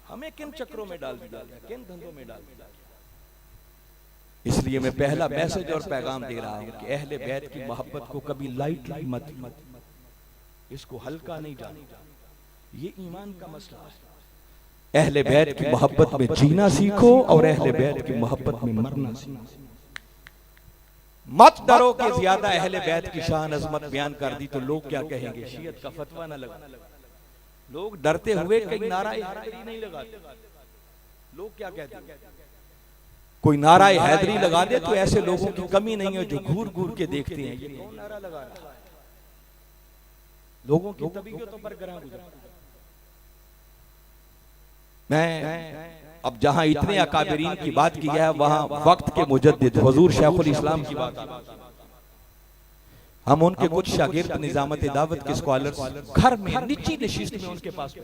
हमें किन चक्रों में डाल दिया, किन धंधों में डाल दिया। इसलिए मैं पहला मैसेज और पैगाम दे रहा हूं कि अहले बैत की मोहब्बत को कभी लाइटली मत, इसको हल्का नहीं जाना, ये ईमान का मसला है। अहले बैत की मोहब्बत में जीना सीखो और अहले बैत की मोहब्बत में मरना सीखो। मत डरो कि ज्यादा अहले बैत की शान अजमत बयान कर दी तो लोग क्या कहेंगे, शियत का फतवा न लगा। लोग डरते हुए कई नाराए हैदरी नहीं लगाते। लोग क्या कहते हैं, कोई नाराए हैदरी लगा दे तो ऐसे लोगों की कमी नहीं है जो घूर घूर के देखते हैं ये कौन नारा लगा रहा है। लोगों की तबीयतों पर गरां गुजर। मैं अब जहां इतने अकाबरीन की बात की है वहां वक्त के मुजद्दिद हुजूर शेखुल इस्लाम की बात, हम उनके कुछ शागिर्द निजामत दावत के स्कॉलर्स घर में निजी नशिस्त में उनके पास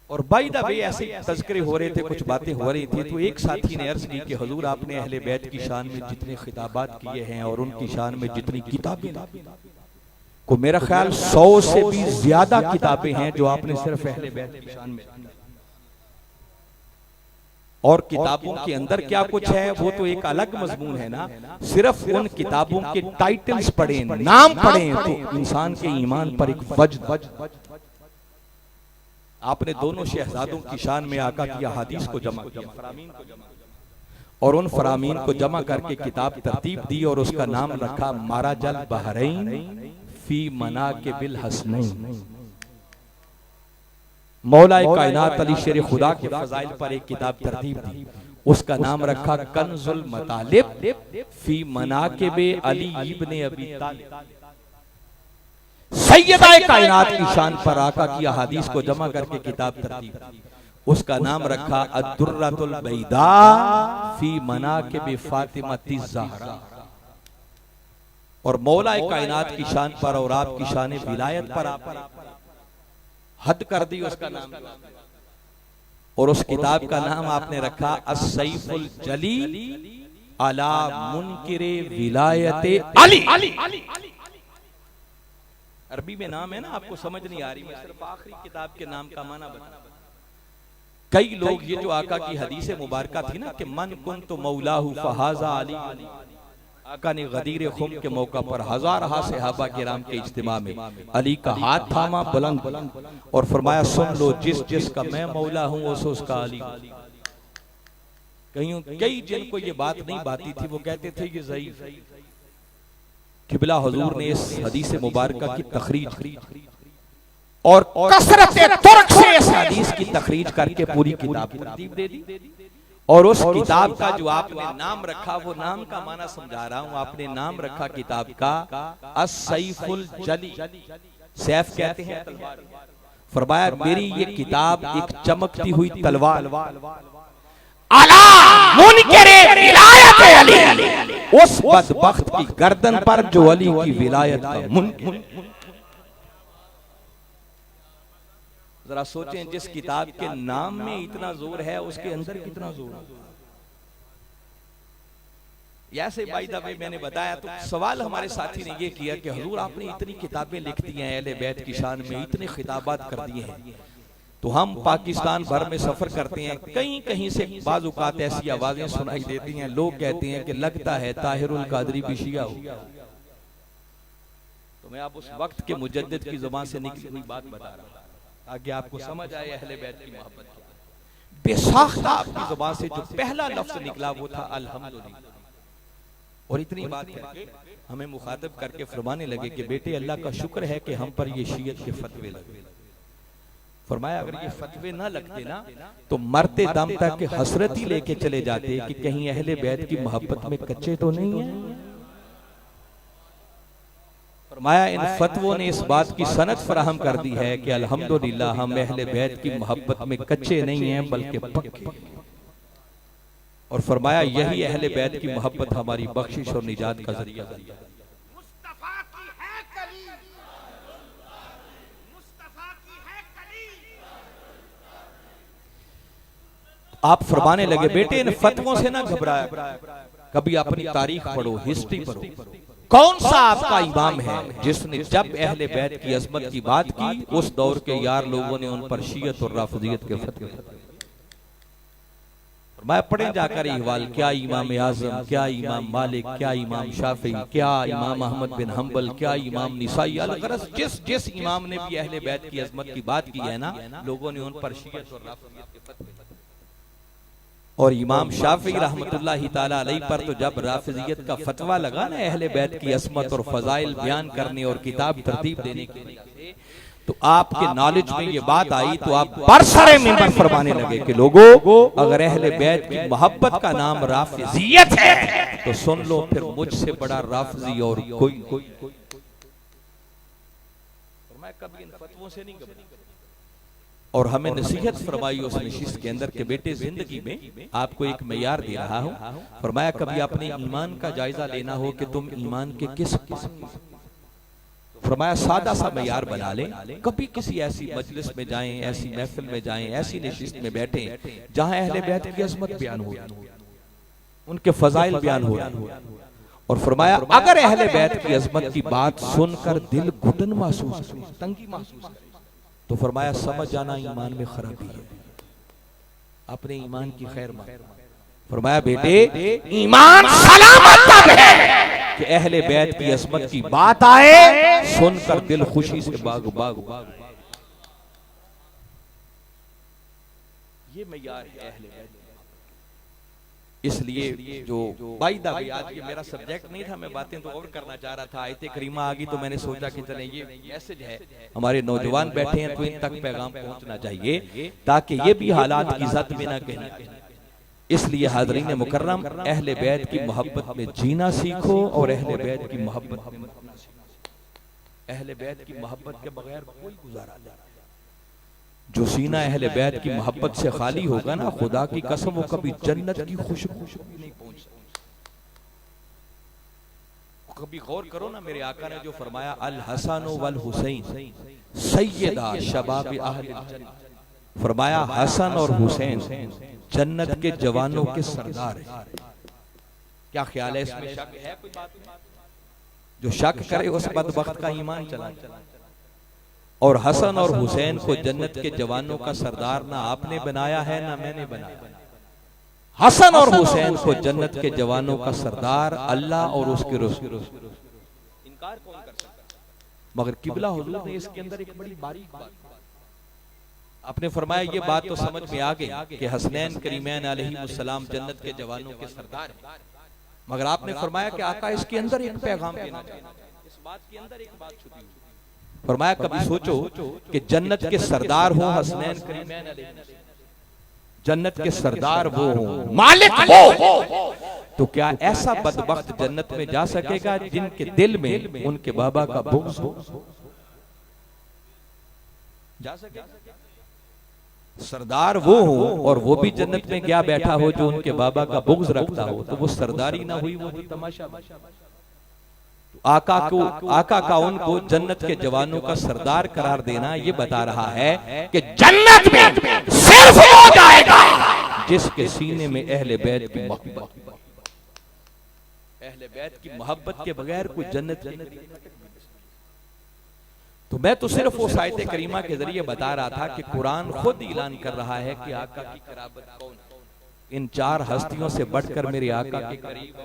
और बाय द वे ऐसे तज़किरे हो रहे थे, कुछ बातें हो रही थी, तो एक साथी ने अर्ज की कि हुजूर आपने अहले बैत की शान में जितने खिताबात किए हैं और उनकी शान में जितनी किताबें को मेरा ख्याल 100 से भी ज्यादा किताबें हैं जो आपने सिर्फ अहले बैत की शान में। और किताबों के अंदर क्या कुछ है वो तो एक अलग मजमून है ना। सिर्फ उन किताबों के टाइटल्स पढ़े, नाम पढ़े तो इंसान के ईमान पर एक वज्द। आपने दोनों शहजादों की शान में आका की अहादीस को जमा किया, फरामीन को जमा किया और उन फरामीन को जमा करके किताब तरतीब दी और उसका नाम रखा माराजल बहरैन फी मनाकिबिल हसनैन। मौलाए कायनात अली शेर खुदा के फजाइल पर एक किताब तरतीब दी, उसका नाम रखा कंजुल मतालिब फी मनाकिबे अली इब्ने अबी तालिब। सैयदा कायनात की शान पर आका की अहादीस को जमा करके किताब तरतीब दी, उसका नाम रखा अद्दुर्रतुल बैदा फी मनाकिबे फातिमती ज़हरा। और मौलाए कायनात की शान पर और आपकी शान विलायत पर आप हद कर दी, उसका नाम और उस किताब का नाम आपने रखा अस्सैफुल जली अला मुनकिरे विलायते अली। अरबी में नाम है ना, आपको समझ नहीं आ रही, मैं सिर्फ आखिरी किताब के नाम का माना बता। कई लोग ये जो आका की हदीस मुबारका थी ना कि मन कुन तो मौलाहु फहाजा अली, आका ने गदीर खुम के मौका पर हजार सहाबा किराम के इज्तिमा में अली का हाथ थामा बुलंद और फरमाया सुन लो जिस जिसका मैं मौला हूं उसका अली। कई जिनको ये बात नहीं बाती थी वो कहते थे ये ज़ईफ। किबला हुजूर ने इस हदीस मुबारका की तखरीज और कसरत तुर्क से इस हदीस की तखरीज करके पूरी किताब तरतीब दे दी। और उस किताब का जो आपने नाम रखा वो नाम का माना समझा रहा हूं, आपने नाम रखा किताब का अस्सैफुल जली। सैफ कहते हैं तलवार। फरमाया मेरी ये किताब एक चमकती हुई तलवार अला मुनकिरे विलायत अली, उस बदबख्त की गर्दन पर जो अली की विलायत का मुनकिर। जरा सोचें जिस किताब के नाम में इतना जोर है उसके अंदर कितना जोर है। ऐसे बाय द वे मैंने बताया तो सवाल हमारे साथी ने ये किया कि हुजूर आपने इतनी किताबें लिख दी हैं अहले बैत की शान में, इतने खिताबात कर दिए हैं, तो हम पाकिस्तान भर में सफर करते हैं, कहीं कहीं से बाज़ औक़ात ऐसी आवाजें सुनाई देती हैं, लोग कहते हैं कि लगता है ताहिरुल कादरी भी शिया हो। तो मैं आप उस वक्त के मुजद्दिद की ज़ुबान से निकली हुई बात बता रहा हूं ताकि आपको समझ आए अहले बैत की मोहब्बत। बेसाख्ता आपकी ज़ुबान से जो पहला लफ्ज निकला वो था अल्हम्दुलिल्लाह। और इतनी बात करके हमें मुखातब करके फरमाने लगे कि बेटे अल्लाह का शुक्र है कि हम पर ये शियत के फतवे लगे। फरमाया अगर ये फतवे ना लगते ना तो मरते दम तक के हसरत ही लेके चले जाते कि कहीं अहले बैत की मोहब्बत में कच्चे तो नहीं है। फरमाया इन फतवों ने इस बात की सनद फराहम कर दी है कि अल्हम्दुलिल्लाह हम अहले बैत की मोहब्बत में कच्चे नहीं हैं बल्कि पक्के। और फरमाया यही अहले बैत की मोहब्बत हमारी बख्शिश और निजात का जरिया है। मुस्तफा की है कली, मुस्तफा की है कली। आप फरमाने लगे बेटे इन फतवों से ना घबराया, कभी अपनी तारीख पढ़ो, हिस्ट्री पढ़ो। कौन सा आपका इमाम है जिसने जब अहले बैत की अजमत की बात की उस दौर के यार लोगों ने उन पर शियत और राफिदियत के फतवे मैं पढ़े जाकर इहवाल, क्या इमाम आजम, क्या इमाम मालिक, क्या इमाम शाफी, क्या इमाम अहमद बिन हम्बल, क्या इमाम निसाई, अलगरस जिस इमाम ने भी अहले बैत की अजमत की बात की है ना लोगों ने उन पर शियत और राफिदियत के फतवे। और इमाम शाफी रहमतुल्लाहि ताला अलैहि पर तो जब राफिदियत का फतवा लगा ना अहले बैत की असमत और फजाइल बयान करने और किताब तरतीब देने के लिए, तो आपके नॉलेज में ये बात आई तो आप बरसरे मिंबर फरमाने लगे कि लोगों अगर अहले बैत की मोहब्बत का नाम राफिदियत है तो सुन लो फिर मुझसे बड़ा राफिदी और कोई मैं कभी इन फतवों से नहीं घबराया। और हमें नसीहत फरमाई उस नशिस्त के अंदर के बेटे जिंदगी में आपको एक मयार दे रहा हूं, फरमाया कभी अपने ईमान का जायजा लेना हो कि तुम ईमान के किस फरमाया सादा सा मयार बना ले। कभी किसी ऐसी मजलिस में जाएं, ऐसी महफिल में जाएं, ऐसी नशिस्त में बैठें जहां अहले बैत की अजमत बयान हो, उनके फजाइल बयान हो, और फरमाया अगर अहले बैत की अजमत की बात सुनकर दिल घुटन महसूस, तंगी महसूस तो फरमाया समझ जाना ईमान में खराबी है, अपने ईमान की खैर मांग। फरमाया बेटे ईमान सलामत तब है कि अहले बैत की अजमत की बात आए सुनकर दिल खुशी से बाग बाग। ये मयार है अहले बैत। इसलिए जो बाइदा भी आज ये मेरा सब्जेक्ट नहीं था, मैं बातें तो और करना चाह रहा था, आयते करीमा आ गई तो मैंने सोचा कि चले ये मैसेज है हमारे नौजवान बैठे हैं तो इन तक पैगाम पहुंचना चाहिए ताकि ये भी हालात की इज्जत में ना कहें। इसलिए हाज़रीन मुकर्रम अहले बैत की मोहब्बत में जीना सीखो और अहले बैत की मोहब्बत में मरना सीखो। अहले बैत की मोहब्बत के बगैर कोई गुजारा नहीं। जो सीना अहले बैत की मोहब्बत से खाली होगा ना खुदा की कसम वो कभी जन्नत की खुशबू नहीं पहुंच सकता। कभी गौर करो ना मेरे आका ने जो फरमाया अल हसन वल हुसैन सैयदा शबाब अहले जन्नत, फरमाया हसन और हुसैन जन्नत के जवानों के सरदार हैं। क्या ख्याल है इसमें शक है कोई बात? जो शक करे उस बदबख्त का ईमान चला। और हसन और हुसैन को जन्नत के जवानों का सरदार ना आपने बनाया है ना मैंने बनाया। हसन और हुसैन को जन्नत के जवानों का सरदार अल्लाह और उसके रसूल। इनकार कौन कर सकता? मगर किबला हुजूर ने इसके अंदर एक बड़ी बारीक बात आपने फरमाया, ये बात तो समझ में आ गई कि हसनैन करीमैन अलैहिमुस्सलाम जन्नत के जवानों के सरदार हैं, मगर आपने फरमाया कि आका इसके अंदर एक पैगाम देना चाहता है, इस बात के अंदर एक बात छुपी हुई। फरमाया कभी सोचो कि जन्नत के सरदार हो हसनैन करीमैन अलैहिमुस्सलाम, जन्नत के सरदार वो हो, मालिक वो, तो क्या ऐसा बदबख्त जन्नत में जा सकेगा जिनके दिल में उनके बाबा का बुग़्ज़ हो? जा सकेगा? सरदार वो हो और वो भी जन्नत में क्या बैठा हो जो उनके बाबा का बुग़्ज़ रखता हो, तो वो सरदारी ना हुई, वो भी तमाशा। आका का उनको जन्नत के जवानों का सरदार करार देना ये बता रहा है कि जन्नत में सिर्फ वो जाएगा जिसके सीने में अहले बैत की मोहब्बत। अहले बैत की मोहब्बत के बगैर कोई जन्नत तो मैं तो सिर्फ उस आयत करीमा के जरिए बता रहा था कि कुरान खुद ऐलान कर रहा है कि आका की कराबत कौन है। इन चार हस्तियों से बढ़कर मेरे आका के करीब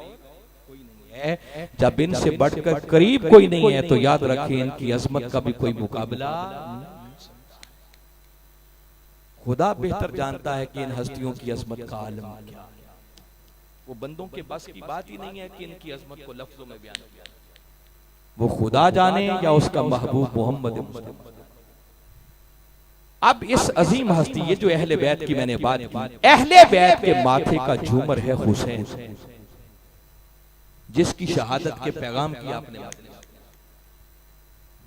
कोई नहीं है। जब इनसे बढ़कर करीब कोई नहीं है तो याद रखें इनकी अजमत का भी कोई मुकाबला। खुदा बेहतर जानता है कि इन हस्तियों की अजमत का आलम क्या है। वो बंदों के बस की बात ही नहीं है कि इनकी अजमत को लफ्जों में बयान किया। वो खुदा जाने या उसका महबूब मोहम्मद। अब इस अजीम हस्ती, ये जो अहले बैत की मैंने बात की, अहले बैत के माथे का झूमर है हुसैन, जिसकी शहादत के पैगाम की आपने बात की।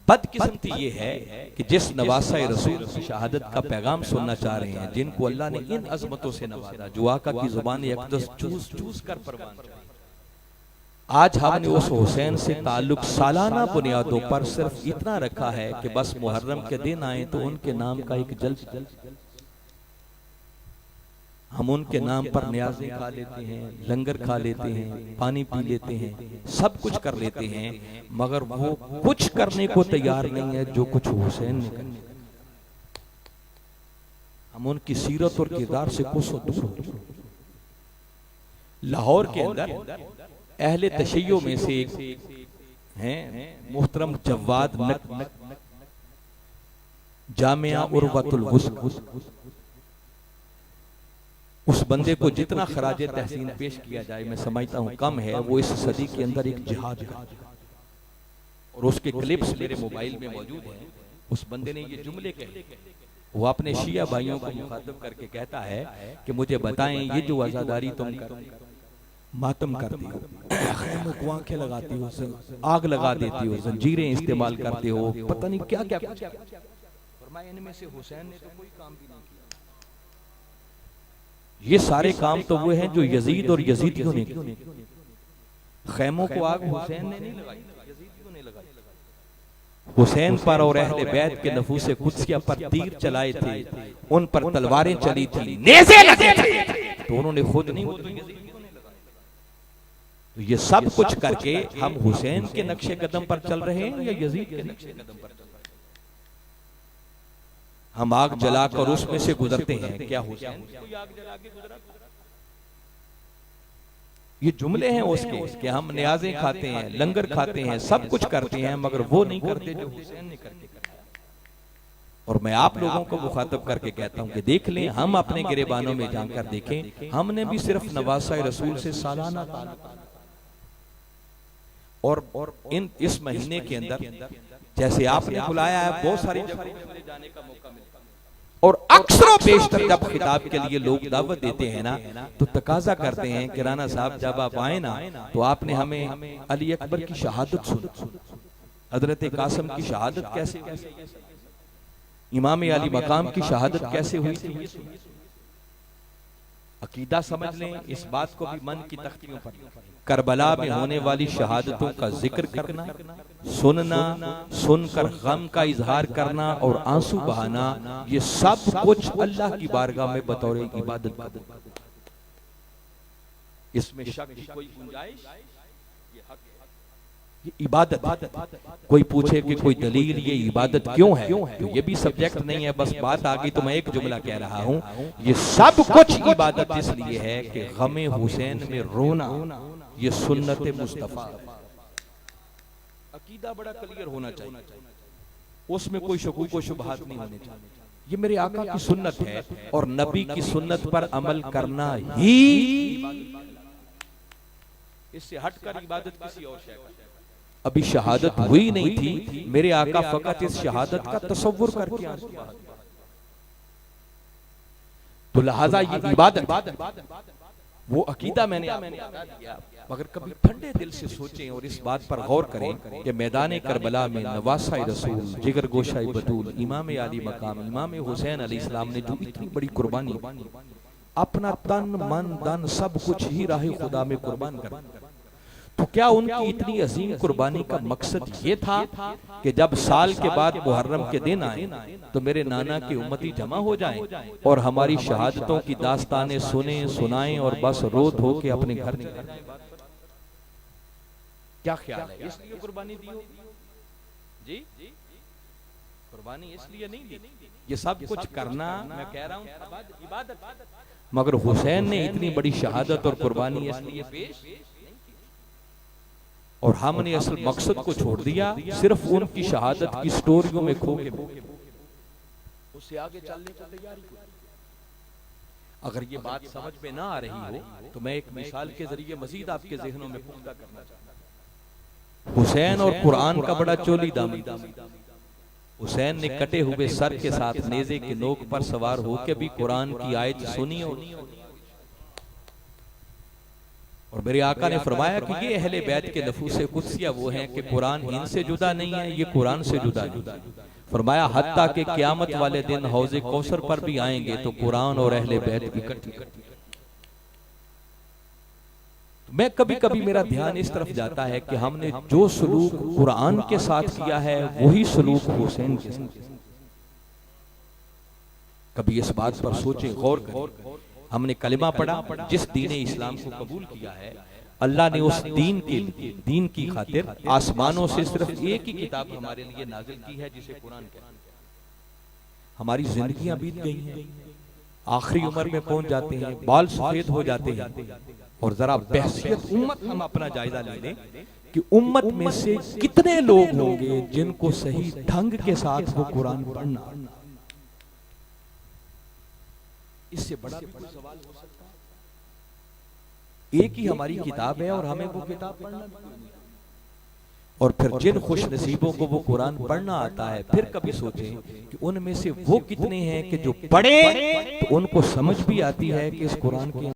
बदकिस्मती ये है कि जिस नवासा रसूल की शहादत का पैगाम सुनना चाह रहे हैं, जिनको अल्लाह ने इन अजमतों से नवाजा, जो आका की जुबान अक़दस चूस चूस कर परवान करे, आज हमने उस हुसैन से ताल्लुक सालाना बुनियादों पर सिर्फ इतना रखा है कि बस मुहर्रम के दिन आए तो उनके नाम का एक जल्द, हम उनके नाम पर न्याज़ें खा लेते हैं, लंगर खा लेते हैं, पानी पी लेते हैं, सब कुछ कर लेते हैं, मगर वो कुछ करने को तैयार नहीं है जो कुछ हुसैन ने किया। हम उनकी सीरत और किरदार से कोसों दूर हो चुके। लाहौर के अंदर अहले तशय्यो में से एक हैं मोहतरम जवाद नक, जामिया उर्वतुल वुस्क़, उस बंदे को जितना खराज तहसीन पेश किया जाए मैं समझता हूं कम है। वो इस सदी के अंदर एक जिहाद है, और उसके क्लिप्स मेरे मोबाइल में मौजूद हैं। उस बंदे ने ये जुमले कहे, वो अपने शिया भाइयों को मुखातब करके कहता है कि मुझे बताएं, ये जो आजादारी तुम मातम करती हो, खैमों को आंखें लगाती हो, आग लगा देती हो, जंजीरें इस्तेमाल करते हो, पता नहीं क्या क्या, और इनमें से हुसैन ने तो कोई काम भी नहीं किया। ये सारे काम तो वो हैं जो यजीद और यजीदियों ने किए। खैमों को आग हुसैन ने नहीं लगाई, यजीदियों ने लगाई। हुसैन पर और अहले बैत के नफूसे कुद्सिया पर तीर चलाए थे, उन पर तलवारें चली थी, नेज़े लगे थे, तो उन्होंने खुद नहीं, वो तो यजीदियों ने लगाई। तो ये सब कुछ करके हम हुसैन के नक्शे कदम पर चल रहे हैं या यजीद के नक्शे कदम पर चल रहे हैं? हम आग जलाकर उसमें से गुजरते हैं, क्या हुसैन कोई आग जला के गुजरा? ये जुमले हैं उसके कि हम न्याज़ें खाते हैं, लंगर खाते हैं, सब कुछ करते हैं, मगर वो नहीं करते जो हुसैन ने करके दिखाया। और मैं आप लोगों को मुखातब करके कहता हूं कि देख लें, हम अपने गिरेबानों में जाकर देखें, हमने भी सिर्फ नवासा रसूल से सालाना और इन इस महीने के अंदर जैसे आपने बुलाया है, बहुत सारी जगहों जाने का मौका मिला, और अक्सर बेशतर जब खिताब के लिए लोग दावत देते हैं ना, तो तकाजा करते हैं कि राना साहब जब आप आए ना, तो आपने हमें अली अकबर की शहादत सुनी, हजरत कासिम की शहादत कैसे, इमाम अली मकाम की शहादत कैसे हुई थी। अकीदा समझ लें, इस बात को भी मन की तख्तियों पर करबला में होने वाली शहादतों का जिक्र करना, सुनना, सुनकर गम का इजहार करना और आंसू बहाना, ये सब कुछ अल्लाह की बारगाह में बतौर इबादत करना। इसमें शक की कोई गुंजाइश, ये हक है, ये इबादत। कोई पूछे कि कोई दलील, ये इबादत क्यों है, तो ये भी सब्जेक्ट नहीं है, बस बात आ गई तो मैं एक जुमला कह रहा हूं, ये सब कुछ इबादत इसलिए है कि गमे हुसैन में रोना ये सुन्नत मुस्तफा। अकीदा बड़ा क्लियर होना चाहिए, उसमें कोई शकूक व शुबहात नहीं होने चाहिए। ये मेरे आका की सुन्नत है, और नबी की सुन्नत पर अमल करना ही, इससे हटकर इबादत किसी और शय का। अभी शहादत हुई नहीं थी, मेरे आका फकत इस शहादत का तसव्वुर करके आंसू बहा, तो लिहाजा ये इबादत, वो अकीदा मैंने बता दिया। मगर कभी ठंडे दिल से सोचें और इस बात पर गौर करें कि मैदान करबला में नवासा रसूल, जिगर गोशा बतूल, इमाम आली मकाम, इमाम हुसैन अलैहिस्सलाम ने जो इतनी बड़ी कुर्बानी, अपना तन मन धन सब कुछ ही राह खुदा में कुर्बान कर, तो क्या उनकी इतनी अजीम कुर्बानी का मकसद ये था कि जब साल के बाद मुहर्रम के दिन आए तो मेरे नाना की उम्मती जमा हो जाएं और हमारी शहादतों की दास्तानें सुने, सुनाएं और बस रो धो के अपने घर निकल जाएं? क्या ख्याल है? इसलिए कुर्बानी दी हो जी? कुर्बानी इसलिए नहीं दी, ये सब कुछ करना मैं कह रहा हूं इबादत, मगर हुसैन ने इतनी बड़ी शहादत और कुर्बानी इसलिए पेश, और हमने असल मकसद को छोड़ दिया, सिर्फ उनकी शहादत की स्टोरियों में खो के उससे आगे चलने की तैयारी। अगर ये बात समझ में ना आ रही हो तो मैं एक मिसाल के जरिए मजीद आपके ज़हनों में पुख्ता करना चाहता हूं। हुसैन और कुरान का बड़ा चोली दामी, हुसैन ने कटे हुए सर के साथ नेज़े की नोक पर सवार होकर भी कुरान की आयत सुनी और मेरे आका ने फरमाया कि ये अहले बैत के नफूसे कुदसिया वो हैं कि कुरान इनसे जुदा नहीं है, ये कुरान से जुदा नहीं। फरमाया हत्ता के क़यामत वाले दिन हौज़े कौसर पर भी आएंगे तो कुरान और अहले बैत इकट्ठी। मैं कभी कभी मेरा ध्यान इस तरफ जाता है कि हमने जो सलूक कुरान के साथ किया है वही सलूक हुसैन के साथ। कभी इस बात पर सोचें, गौर करें। हमने कलिमा पढ़ा, जिस दीन इस्लाम को कबूल किया है, अल्लाह ने उस दीन की खातिर आसमानों से सिर्फ एक ही किताब हमारे लिए नाजिल की है जिसे कुरान कहते हैं। हमारी जिंदगियां बीत गई हैं, आखिरी उम्र में पहुंच जाते हैं, बाल सफेद हो जाते हैं। और जरा बहसियत उम्मत हम अपना जायजा ले लें कि उम्मत में से कितने लोग होंगे जिनको सही ढंग के साथ वो कुरान पढ़ना। इससे बड़ा सवाल हो सकता है। एक ही हमारी किताब है और हमें वो किताब पढ़ना। और फिर जिन खुश नसीबों को वो कुरान पढ़ना आता है, फिर कभी सोचें कि उनमें से वो कितने हैं कि जो पढ़े तो उनको समझ भी आती है कि इस कुरान के